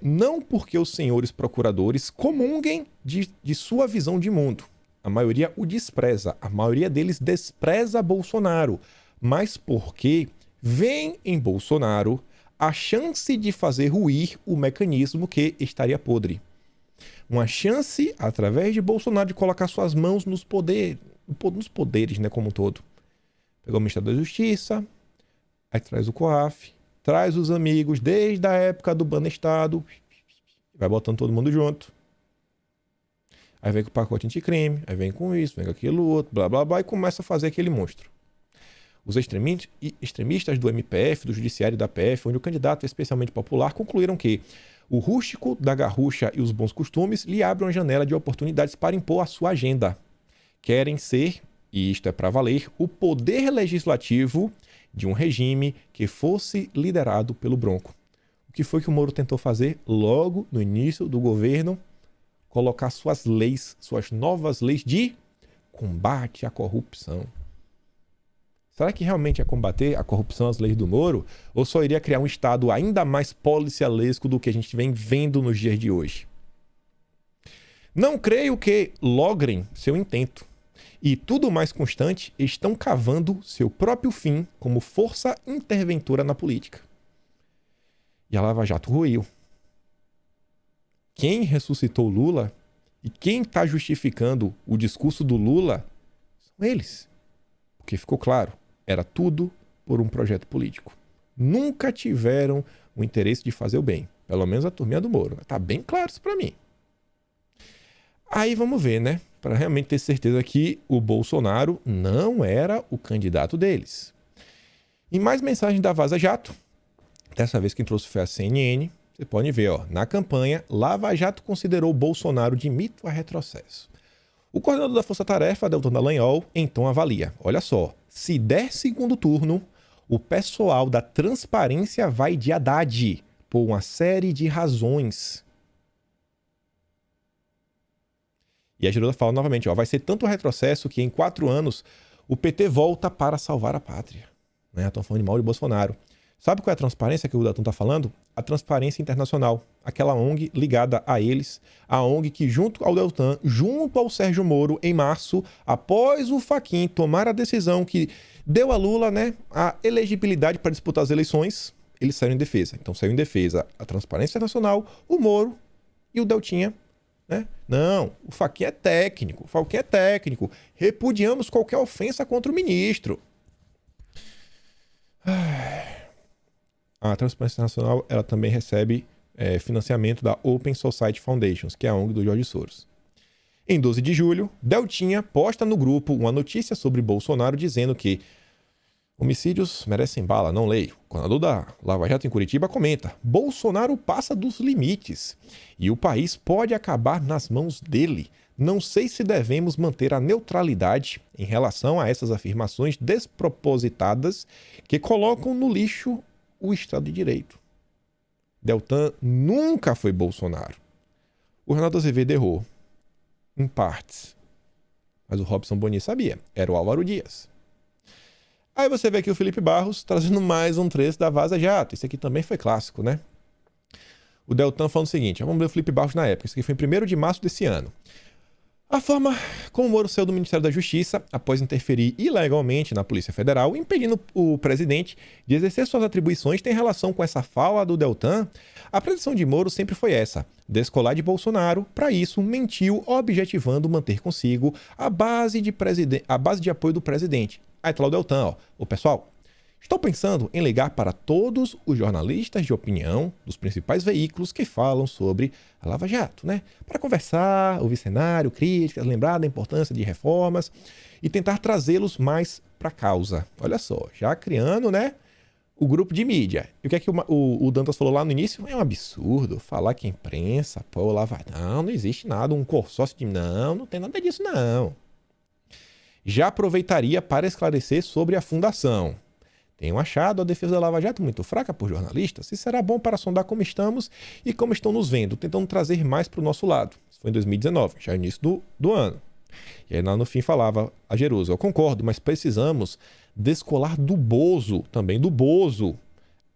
não porque os senhores procuradores comunguem de sua visão de mundo. A maioria o despreza. A maioria deles despreza Bolsonaro. Mas porque vem em Bolsonaro a chance de fazer ruir o mecanismo que estaria podre. Uma chance, através de Bolsonaro, de colocar suas mãos nos poderes, né, como um todo. Pegou o Ministério da Justiça, aí traz o COAF, traz os amigos desde a época do Banestado, vai botando todo mundo junto. Aí vem com o pacote anticrime, aí vem com isso, vem com aquilo outro, blá blá blá, e começa a fazer aquele monstro. Os extremistas do MPF, do Judiciário e da PF, onde o candidato é especialmente popular, concluíram que o rústico da garrucha e os bons costumes lhe abrem uma janela de oportunidades para impor a sua agenda. Querem ser, e isto é para valer, o poder legislativo de um regime que fosse liderado pelo Bronco. O que foi que o Moro tentou fazer logo no início do governo? Colocar suas leis, suas novas leis de combate à corrupção. Será que realmente ia combater a corrupção, as leis do Moro? Ou só iria criar um Estado ainda mais policialesco do que a gente vem vendo nos dias de hoje? Não creio que logrem seu intento. E tudo mais constante, estão cavando seu próprio fim como força interventora na política. E a Lava Jato ruiu. Quem ressuscitou Lula e quem está justificando o discurso do Lula são eles. Porque ficou claro, era tudo por um projeto político. Nunca tiveram o interesse de fazer o bem. Pelo menos a turminha do Moro. Tá bem claro isso para mim. Aí vamos ver, né? Para realmente ter certeza que o Bolsonaro não era o candidato deles. E mais mensagens da Vaza Jato. Dessa vez quem trouxe foi a CNN. Você pode ver, ó, na campanha, Lava Jato considerou Bolsonaro de mito a retrocesso. O coordenador da Força Tarefa, Deltan Dallagnol, então avalia. Olha só, se der segundo turno, o pessoal da transparência vai de Haddad, por uma série de razões. E a Geruda fala novamente, ó, vai ser tanto retrocesso que em 4 anos o PT volta para salvar a pátria. Né? Estão falando de mal de Bolsonaro. Sabe qual é a transparência que o Deltan está falando? A Transparência Internacional. Aquela ONG ligada a eles. A ONG que, junto ao Deltan, junto ao Sérgio Moro, em março, após o Fachin tomar a decisão que deu a Lula, né, a elegibilidade para disputar as eleições, eles saíram em defesa. Então saiu em defesa a Transparência Internacional, o Moro e o Deltinha. Né? Não, o Fachin é técnico. O Fachin é técnico. Repudiamos qualquer ofensa contra o ministro. A Transparência Nacional ela também recebe financiamento da Open Society Foundations, que é a ONG do Jorge Soros. Em 12 de julho, Deltinha posta no grupo uma notícia sobre Bolsonaro dizendo que homicídios merecem bala, não leio. O coordenador da Lava Jato em Curitiba comenta: Bolsonaro passa dos limites e o país pode acabar nas mãos dele. Não sei se devemos manter a neutralidade em relação a essas afirmações despropositadas que colocam no lixo o Estado de Direito. Deltan nunca foi Bolsonaro. O Renato Azevedo errou, em partes. Mas o Robson Boni sabia, era o Álvaro Dias. Aí você vê aqui o Felipe Barros trazendo mais um trecho da Vaza Jato. Isso aqui também foi clássico, né? O Deltan falando o seguinte, vamos ver o Felipe Barros na época. Isso aqui foi em 1º de março desse ano. A forma como o Moro saiu do Ministério da Justiça, após interferir ilegalmente na Polícia Federal, impedindo o presidente de exercer suas atribuições, tem relação com essa fala do Deltan. A pretensão de Moro sempre foi essa: descolar de Bolsonaro. Para isso, mentiu, objetivando manter consigo a base de apoio do presidente. Aí tá lá o Deltan, ó. Ô pessoal, estou pensando em ligar para todos os jornalistas de opinião dos principais veículos que falam sobre a Lava Jato, né? Para conversar, ouvir cenário, críticas, lembrar da importância de reformas e tentar trazê-los mais para a causa. Olha só, já criando, né, o grupo de mídia. E o que é que o Dantas falou lá no início? É um absurdo falar que a imprensa apoia o Lava Jato. Não existe nada, um consórcio de... Não tem nada disso, não. Já aproveitaria para esclarecer sobre a fundação. Tenho achado a defesa da Lava Jato muito fraca por jornalistas e será bom para sondar como estamos e como estão nos vendo, tentando trazer mais para o nosso lado. Isso foi em 2019, já no início do ano. E aí lá no fim falava a Jerusa: eu concordo, mas precisamos descolar do Bozo, também do Bozo.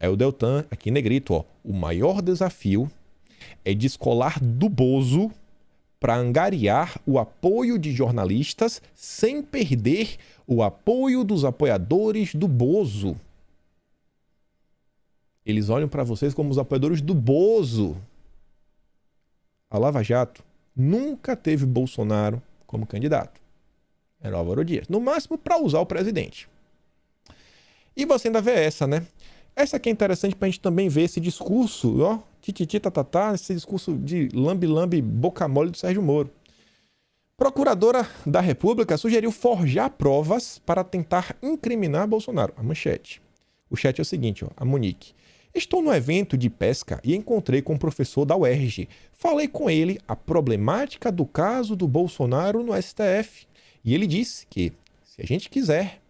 É o Deltan, aqui em negrito, ó. O maior desafio é descolar do Bozo para angariar o apoio de jornalistas sem perder o apoio dos apoiadores do Bozo. Eles olham para vocês como os apoiadores do Bozo. a Lava Jato nunca teve Bolsonaro como candidato. Era o Álvaro Dias. No máximo para usar o presidente. E você ainda vê essa, né? Essa aqui é interessante pra gente também ver esse discurso, ó, tititi tatatá, esse discurso de lambe-lambe boca mole do Sérgio Moro. Procuradora da República sugeriu forjar provas para tentar incriminar Bolsonaro. A manchete. O chat é o seguinte, ó, a Monique. Estou no evento de pesca e encontrei com um professor da UERJ. Falei com ele a problemática do caso do Bolsonaro no STF. E ele disse que, se a gente quiser,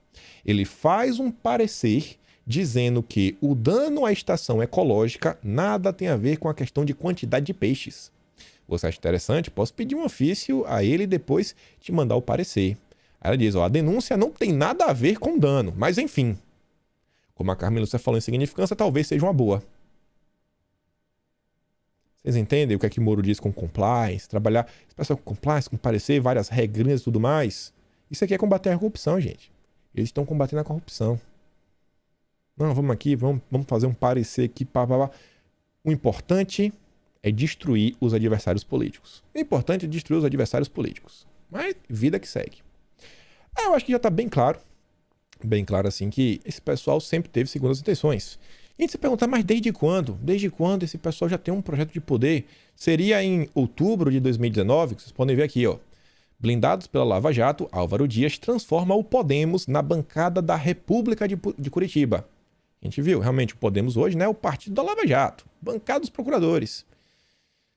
ele faz um parecer dizendo que o dano à estação ecológica nada tem a ver com a questão de quantidade de peixes. Você acha interessante? Posso pedir um ofício a ele e depois te mandar o parecer. Aí ela diz, ó, a denúncia não tem nada a ver com dano, mas enfim. Como a Carmen Lúcia falou em significância, talvez seja uma boa. Vocês entendem o que é que Moro diz com compliance? Trabalhar com compliance, com parecer, várias regrinhas e tudo mais. Isso aqui é combater a corrupção, gente. Eles estão combatendo a corrupção. Não, vamos aqui, vamos fazer um parecer aqui. O importante é destruir os adversários políticos. O importante é destruir os adversários políticos. Mas vida que segue. Eu acho que já está bem claro assim, que esse pessoal sempre teve segundas intenções. E a gente se perguntar, mas desde quando? Desde quando esse pessoal já tem um projeto de poder? Seria em outubro de 2019, que vocês podem ver aqui, ó. Blindados pela Lava Jato, Álvaro Dias transforma o Podemos na bancada da República de Curitiba. A gente viu, realmente, o Podemos hoje, né, é o partido da Lava Jato, bancada dos procuradores.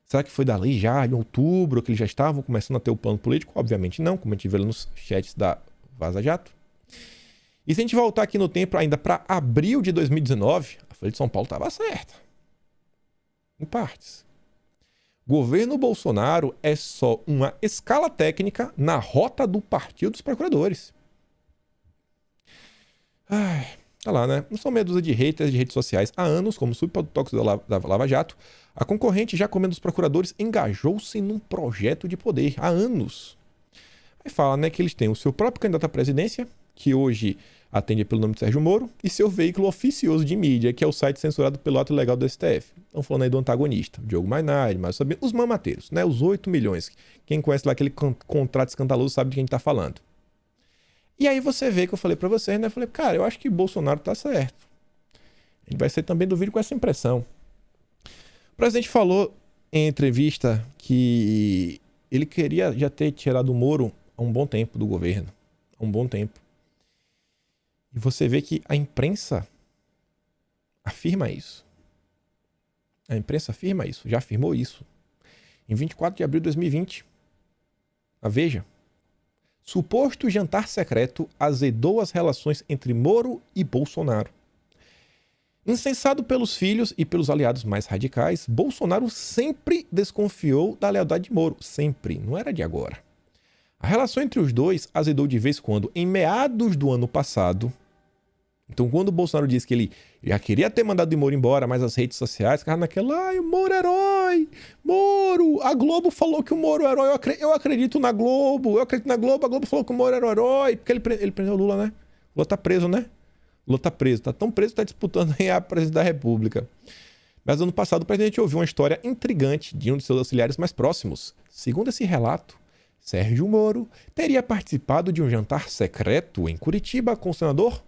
Será que foi dali já, em outubro, que eles já estavam começando a ter o plano político? Obviamente não, como a gente viu nos chats da Vaza Jato. E se a gente voltar aqui no tempo ainda para abril de 2019, a Folha de São Paulo estava certa. Em partes. Governo Bolsonaro é só uma escala técnica na rota do Partido dos Procuradores. Tá lá, né? Não são meia dúzia de haters de redes sociais há anos, como subprotóxicos da Lava Jato. A concorrente, já comendo os procuradores, engajou-se num projeto de poder há anos. Aí fala, né, que eles têm o seu próprio candidato à presidência, que hoje atende pelo nome de Sérgio Moro, e seu veículo oficioso de mídia, que é o site censurado pelo ato legal do STF. Estão falando aí do antagonista, Diogo Mainardi, mas sabendo, os mamateiros, né, os 8 milhões. Quem conhece lá aquele contrato escandaloso sabe de quem está falando. E aí você vê que eu falei para vocês, né, eu falei, cara, eu acho que Bolsonaro tá certo. Ele vai ser também do vídeo com essa impressão. O presidente falou em entrevista que ele queria já ter tirado o Moro há um bom tempo do governo. Há um bom tempo. E você vê que a imprensa afirma isso. A imprensa afirma isso, já afirmou isso. Em 24 de abril de 2020, a Veja. Suposto jantar secreto azedou as relações entre Moro e Bolsonaro. Incensado pelos filhos e pelos aliados mais radicais, Bolsonaro sempre desconfiou da lealdade de Moro. Sempre, não era de agora. A relação entre os dois azedou de vez quando, em meados do ano passado. Então, quando o Bolsonaro disse que ele já queria ter mandado o Moro embora, mas as redes sociais ficaram naquela, o Moro é herói, Moro, a Globo falou que o Moro é herói, eu acredito na Globo, a Globo falou que o Moro era herói, porque ele prendeu o Lula, né? O Lula tá preso, né? O Lula tá preso, tá tão preso que tá disputando a presidência da República. Mas ano passado o presidente ouviu uma história intrigante de um de seus auxiliares mais próximos. Segundo esse relato, Sérgio Moro teria participado de um jantar secreto em Curitiba com o senador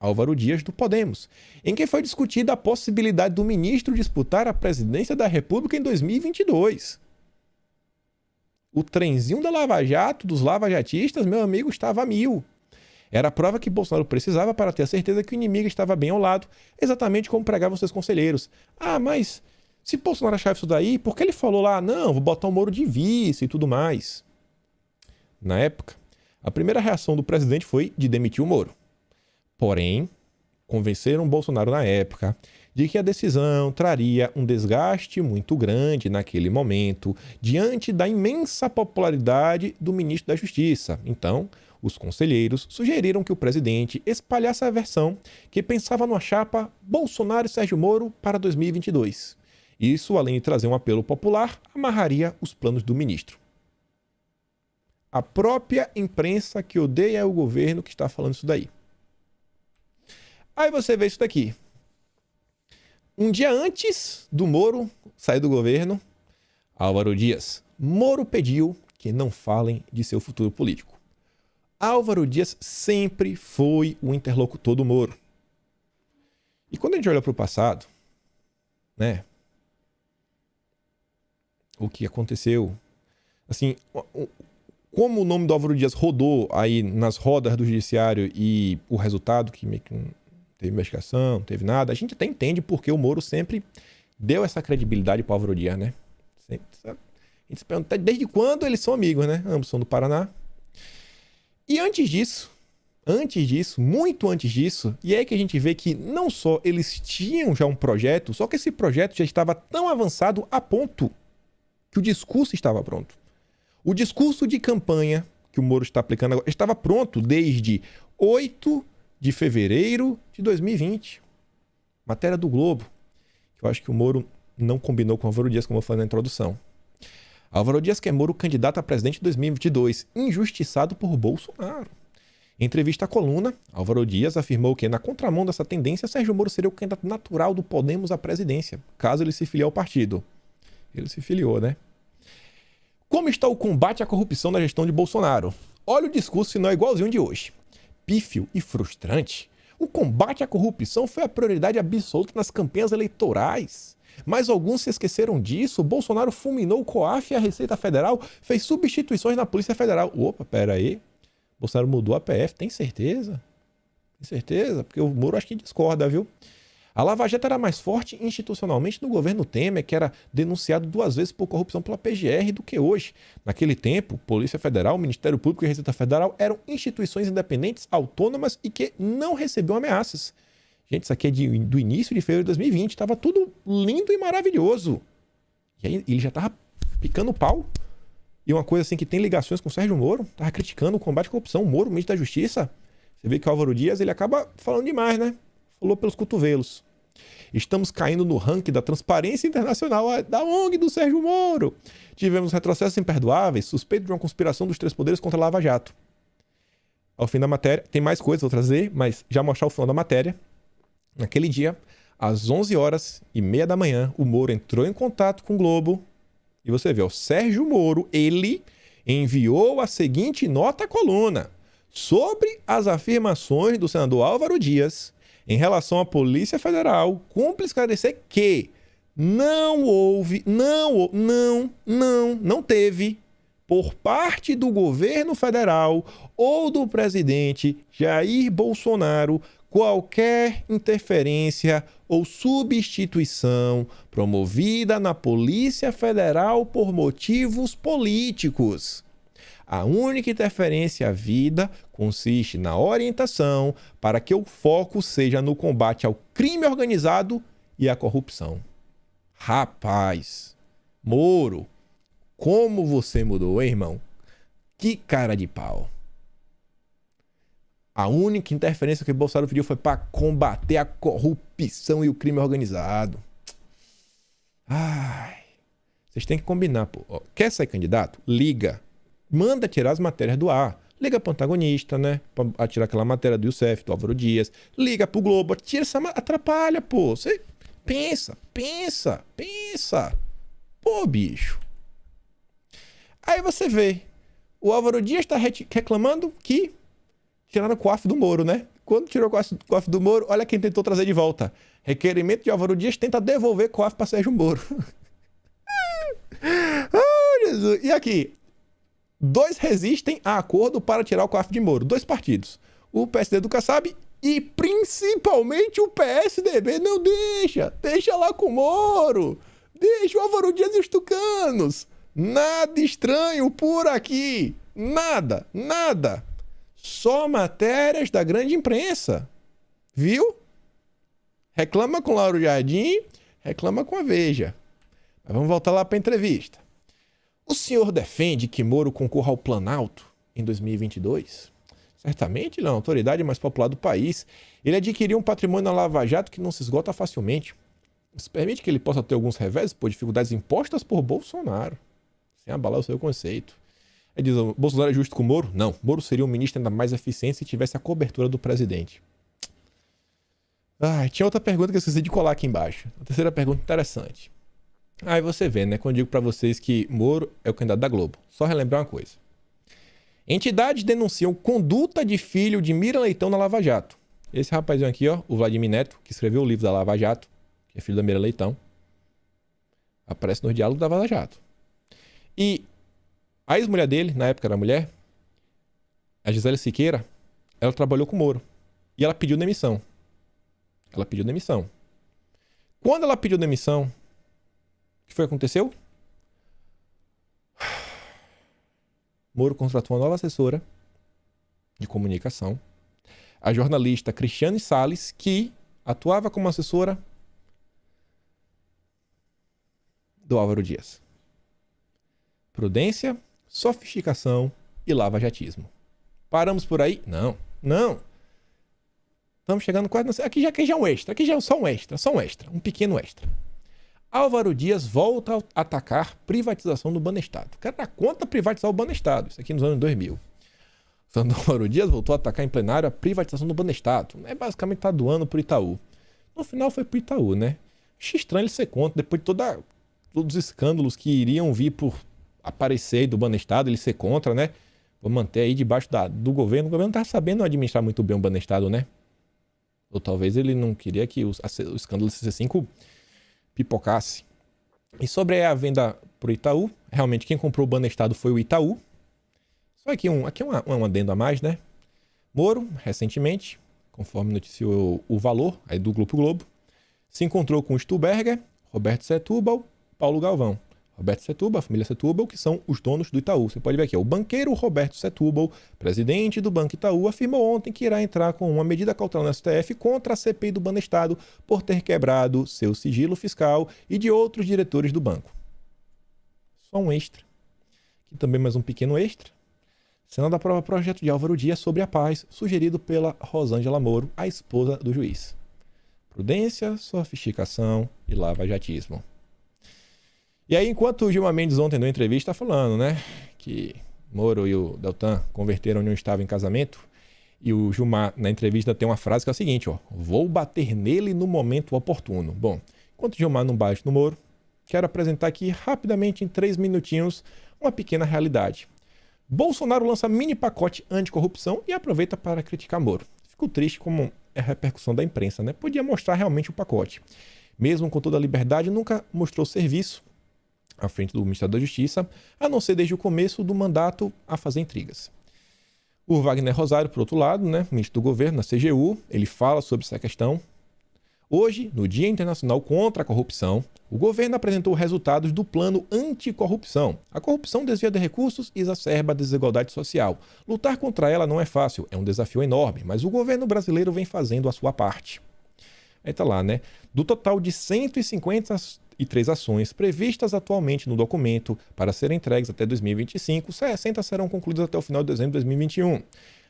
Álvaro Dias do Podemos, em que foi discutida a possibilidade do ministro disputar a presidência da República em 2022. O trenzinho da Lava Jato, dos lavajatistas, meu amigo, estava a mil. Era a prova que Bolsonaro precisava para ter a certeza que o inimigo estava bem ao lado, exatamente como pregavam seus conselheiros. Mas se Bolsonaro achava isso daí, por que ele falou lá, não, vou botar o Moro de vice e tudo mais? Na época, a primeira reação do presidente foi de demitir o Moro. Porém, convenceram Bolsonaro na época de que a decisão traria um desgaste muito grande naquele momento, diante da imensa popularidade do ministro da Justiça. Então, os conselheiros sugeriram que o presidente espalhasse a versão que pensava numa chapa Bolsonaro e Sérgio Moro para 2022. Isso, além de trazer um apelo popular, amarraria os planos do ministro. A própria imprensa que odeia o governo que está falando isso daí. Aí você vê isso daqui. Um dia antes do Moro sair do governo, Álvaro Dias. Moro pediu que não falem de seu futuro político. Álvaro Dias sempre foi o interlocutor do Moro. E quando a gente olha para o passado, né? O que aconteceu? Assim, como o nome do Álvaro Dias rodou aí nas rodas do judiciário e o resultado, que meio que não teve investigação, não teve nada, a gente até entende porque o Moro sempre deu essa credibilidade para o Álvaro Dias, né? A gente se pergunta desde quando eles são amigos, né? Ambos são do Paraná. E antes disso, muito antes disso, e é aí que a gente vê que não só eles tinham já um projeto, só que esse projeto já estava tão avançado a ponto que o discurso estava pronto. O discurso de campanha que o Moro está aplicando agora estava pronto desde 8 de fevereiro de 2020. Matéria do Globo. Eu acho que o Moro não combinou com o Álvaro Dias, como eu falei na introdução. Álvaro Dias quer Moro candidato a presidente em 2022, injustiçado por Bolsonaro. Em entrevista à coluna, Álvaro Dias afirmou que, na contramão dessa tendência, Sérgio Moro seria o candidato natural do Podemos à presidência, caso ele se filie ao partido. Ele se filiou, né? Como está o combate à corrupção na gestão de Bolsonaro? Olha o discurso, se não é igualzinho de hoje. Pífio e frustrante. O combate à corrupção foi a prioridade absoluta nas campanhas eleitorais. Mas alguns se esqueceram disso. Bolsonaro fulminou o COAF e a Receita Federal, fez substituições na Polícia Federal. Opa, pera aí. Bolsonaro mudou a PF, tem certeza? Tem certeza? Porque o Moro acho que discorda, viu? A Lava Jato era mais forte institucionalmente no governo Temer, que era denunciado 2 vezes por corrupção pela PGR, do que hoje. Naquele tempo, Polícia Federal, Ministério Público e Receita Federal eram instituições independentes, autônomas e que não recebiam ameaças. Gente, isso aqui é do início de fevereiro de 2020, estava tudo lindo e maravilhoso. E aí ele já estava picando pau. E uma coisa assim que tem ligações com o Sérgio Moro, estava criticando o combate à corrupção, o Moro, ministro da Justiça. Você vê que o Álvaro Dias, ele acaba falando demais, né? Falou pelos cotovelos. Estamos caindo no ranking da Transparência Internacional, da ONG do Sérgio Moro. Tivemos retrocessos imperdoáveis, suspeito de uma conspiração dos 3 poderes contra a Lava Jato. Ao fim da matéria, tem mais coisas, vou trazer, mas já mostrar o final da matéria. Naquele dia, às 11h30 da manhã, o Moro entrou em contato com o Globo. E você vê, o Sérgio Moro, ele enviou a seguinte nota à coluna sobre as afirmações do senador Álvaro Dias em relação à Polícia Federal, cumpre esclarecer que não teve, por parte do governo federal ou do presidente Jair Bolsonaro, qualquer interferência ou substituição promovida na Polícia Federal por motivos políticos. A única interferência havida consiste na orientação para que o foco seja no combate ao crime organizado e à corrupção. Rapaz, Moro, como você mudou, hein, irmão? Que cara de pau. A única interferência que o Bolsonaro pediu foi para combater a corrupção e o crime organizado. Ai, vocês têm que combinar, pô. Ó, quer ser candidato? Liga. Manda tirar as matérias do ar. Liga pro antagonista, né? Pra tirar aquela matéria do Youssef, do Álvaro Dias. Liga pro Globo. Tira essa... Atrapalha, pô. Você pensa. Pô, bicho. Aí você vê. O Álvaro Dias tá reclamando que tiraram o COAF do Moro, né? Quando tirou o COAF do Moro, olha quem tentou trazer de volta. Requerimento de Álvaro Dias tenta devolver COAF para Sérgio Moro. Oh, Jesus. E aqui, 2 resistem a acordo para tirar o COAF de Moro. 2 partidos. O PSD do Kassab e principalmente o PSDB. Não deixa. Deixa lá com o Moro. Deixa o Álvaro Dias e os tucanos. Nada estranho por aqui. Nada. Só matérias da grande imprensa. Viu? Reclama com Lauro Jardim, reclama com a Veja. Mas vamos voltar lá para a entrevista. O senhor defende que Moro concorra ao Planalto em 2022? Certamente ele é a autoridade mais popular do país. Ele adquiriu um patrimônio na Lava Jato que não se esgota facilmente. Isso permite que ele possa ter alguns revés por dificuldades impostas por Bolsonaro, sem abalar o seu conceito. Ele diz, Bolsonaro é justo com o Moro? Não. Moro seria um ministro ainda mais eficiente se tivesse a cobertura do presidente. Tinha outra pergunta que eu esqueci de colar aqui embaixo. A terceira pergunta interessante. Aí você vê, né? Quando eu digo pra vocês que Moro é o candidato da Globo. Só relembrar uma coisa. Entidades denunciam conduta de filho de Mira Leitão na Lava Jato. Esse rapazinho aqui, ó, o Vladimir Neto, que escreveu o livro da Lava Jato, que é filho da Mira Leitão, aparece nos diálogos da Lava Jato. E a ex-mulher dele, na época era mulher, a Gisele Siqueira, ela trabalhou com o Moro. E ela pediu demissão. Quando ela pediu demissão, o que foi que aconteceu? Moro contratou uma nova assessora de comunicação, a jornalista Cristiane Salles, que atuava como assessora do Álvaro Dias. Prudência, sofisticação e lava-jatismo. Paramos por aí? Não. Estamos chegando quase... Aqui já é um extra. Aqui já é só um extra. Um pequeno extra. Álvaro Dias volta a atacar privatização do Banestado. O cara dá conta de privatizar o Banestado. Isso aqui nos anos 2000. Álvaro Dias voltou a atacar em plenário a privatização do Banestado. Basicamente está doando pro Itaú. No final foi pro Itaú, né? Acho estranho ele ser contra. Depois de todos os escândalos que iriam vir por aparecer aí do Banestado, ele ser contra, né? Vou manter aí debaixo do governo. O governo não tá sabendo administrar muito bem o Banestado, né? Ou talvez ele não queria que o escândalo do CC5 pipocasse. E sobre a venda pro Itaú, realmente quem comprou o Banestado foi o Itaú. Só aqui um adendo a mais, né? Moro, recentemente, conforme noticiou o Valor, aí do Grupo Globo, se encontrou com Stuberger, Roberto Setúbal, Paulo Galvão. Roberto Setúbal, a família Setúbal, que são os donos do Itaú. Você pode ver aqui, o banqueiro Roberto Setúbal, presidente do Banco Itaú, afirmou ontem que irá entrar com uma medida cautelar no STF contra a CPI do Banestado por ter quebrado seu sigilo fiscal e de outros diretores do banco. Só um extra. Aqui também mais um pequeno extra. Senado aprova projeto de Álvaro Dias sobre a paz, sugerido pela Rosângela Moro, a esposa do juiz. Prudência, sofisticação e lava-jatismo. E aí, enquanto o Gilmar Mendes ontem deu entrevista falando, né, que Moro e o Deltan converteram onde estava em casamento, e o Gilmar, na entrevista, tem uma frase que é a seguinte, ó, vou bater nele no momento oportuno. Bom, enquanto o Gilmar não bate no Moro, quero apresentar aqui rapidamente, em 3 minutinhos, uma pequena realidade. Bolsonaro lança mini pacote anticorrupção e aproveita para criticar Moro. Fico triste como é a repercussão da imprensa, né? Podia mostrar realmente o pacote. Mesmo com toda a liberdade, nunca mostrou serviço à frente do Ministério da Justiça, a não ser desde o começo do mandato a fazer intrigas. O Wagner Rosário, por outro lado, né, ministro do governo, na CGU, ele fala sobre essa questão. Hoje, no Dia Internacional contra a Corrupção, o governo apresentou resultados do Plano Anticorrupção. A corrupção desvia de recursos e exacerba a desigualdade social. Lutar contra ela não é fácil, é um desafio enorme, mas o governo brasileiro vem fazendo a sua parte. Aí tá lá, né? Do total de 153 ações previstas atualmente no documento para serem entregues até 2025, 60 serão concluídas até o final de dezembro de 2021.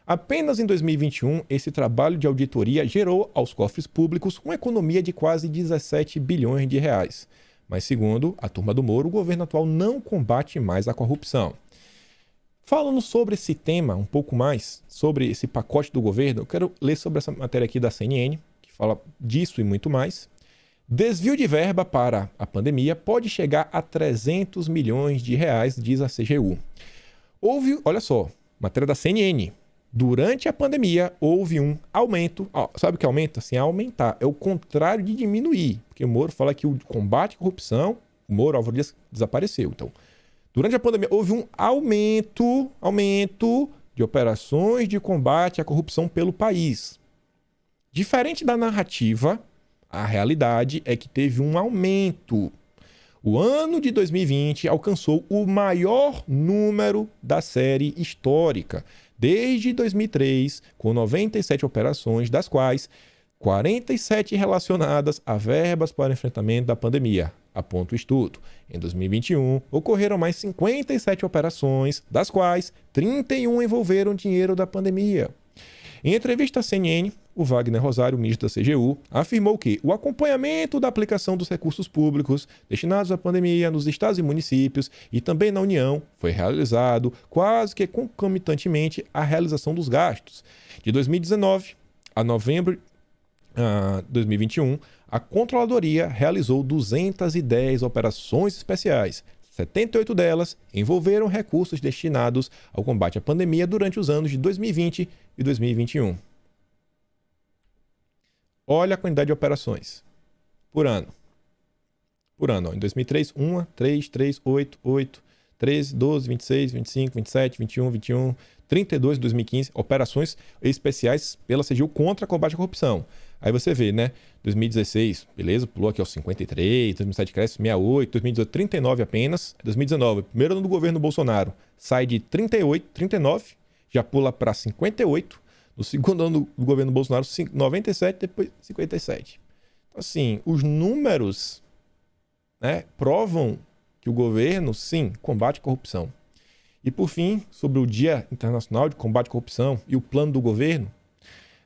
Apenas em 2021, esse trabalho de auditoria gerou aos cofres públicos uma economia de quase 17 bilhões de reais. Mas, segundo a turma do Moro, o governo atual não combate mais a corrupção. Falando sobre esse tema, um pouco mais, sobre esse pacote do governo, eu quero ler sobre essa matéria aqui da CNN, que fala disso e muito mais. Desvio de verba para a pandemia pode chegar a 300 milhões de reais, diz a CGU. Olha só, matéria da CNN. Durante a pandemia, houve um aumento. Sabe o que aumenta? Assim, aumentar. É o contrário de diminuir. Porque o Moro fala que o combate à corrupção, o Moro, Álvaro Dias, desapareceu. Então, durante a pandemia, houve um aumento de operações de combate à corrupção pelo país. Diferente da narrativa, a realidade é que teve um aumento. O ano de 2020 alcançou o maior número da série histórica, desde 2003, com 97 operações, das quais 47 relacionadas a verbas para o enfrentamento da pandemia, aponta o estudo. Em 2021, ocorreram mais 57 operações, das quais 31 envolveram dinheiro da pandemia. Em entrevista à CNN, o Wagner Rosário, ministro da CGU, afirmou que o acompanhamento da aplicação dos recursos públicos destinados à pandemia nos estados e municípios e também na União foi realizado quase que concomitantemente à realização dos gastos. De 2019 a novembro 2021, a Controladoria realizou 210 operações especiais. 78 delas envolveram recursos destinados ao combate à pandemia durante os anos de 2020 e 2021. Olha a quantidade de operações por ano. Por ano, ó. Em 2003, 1, 3, 3, 8, 8, 13, 12, 26, 25, 27, 21, 21, 32 em 2015, operações especiais pela CGU contra combate à corrupção. Aí você vê, né? 2016, beleza, pulou aqui aos 53, 2017 cresce 68, 2018 39 apenas, 2019, primeiro ano do governo Bolsonaro, sai de 38, 39, já pula para 58, no segundo ano do governo Bolsonaro 97, depois 57. Então, assim, os números, né, provam que o governo, sim, combate a corrupção. E por fim, sobre o Dia Internacional de Combate à Corrupção e o plano do governo,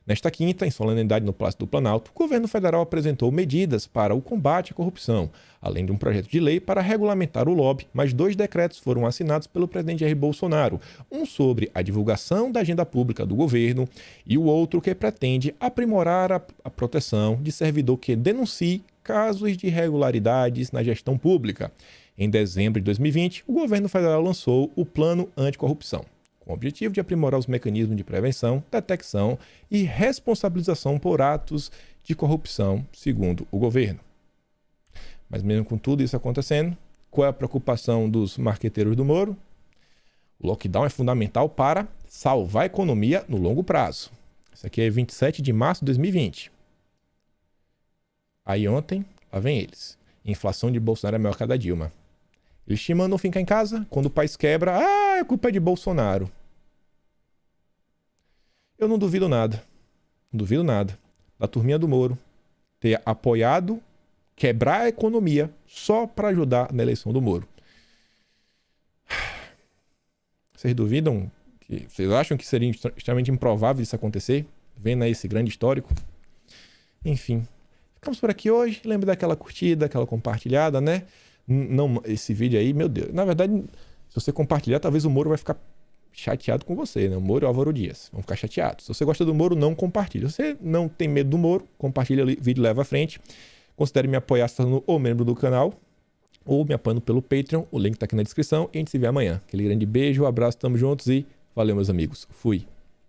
nesta quinta, em solenidade no Palácio do Planalto, o governo federal apresentou medidas para o combate à corrupção, além de um projeto de lei para regulamentar o lobby, mas 2 decretos foram assinados pelo presidente Jair Bolsonaro, um sobre a divulgação da agenda pública do governo e o outro que pretende aprimorar a proteção de servidor que denuncie casos de irregularidades na gestão pública. Em dezembro de 2020, o governo federal lançou o Plano Anticorrupção, com o objetivo de aprimorar os mecanismos de prevenção, detecção e responsabilização por atos de corrupção, segundo o governo. Mas mesmo com tudo isso acontecendo, qual é a preocupação dos marqueteiros do Moro? O lockdown é fundamental para salvar a economia no longo prazo. Isso aqui é 27 de março de 2020. Aí ontem, lá vem eles. Inflação de Bolsonaro é maior que a da Dilma. Eles te mandam ficar em casa, quando o país quebra, a culpa é de Bolsonaro. Eu não duvido nada da turminha do Moro ter apoiado quebrar a economia só para ajudar na eleição do Moro. Vocês duvidam? Vocês acham que seria extremamente improvável isso acontecer? Vendo aí esse grande histórico? Enfim, ficamos por aqui hoje. Lembre daquela curtida, aquela compartilhada, né? Não, esse vídeo aí, meu Deus. Na verdade, se você compartilhar, talvez o Moro vai ficar chateado com você, né? O Moro e o Álvaro Dias vão ficar chateados. Se você gosta do Moro, não compartilhe. Se você não tem medo do Moro, compartilha o vídeo, leva à frente. Considere me apoiar se tornando ou membro do canal ou me apoiando pelo Patreon. O link tá aqui na descrição e a gente se vê amanhã. Aquele grande beijo, abraço, tamo juntos e valeu, meus amigos. Fui.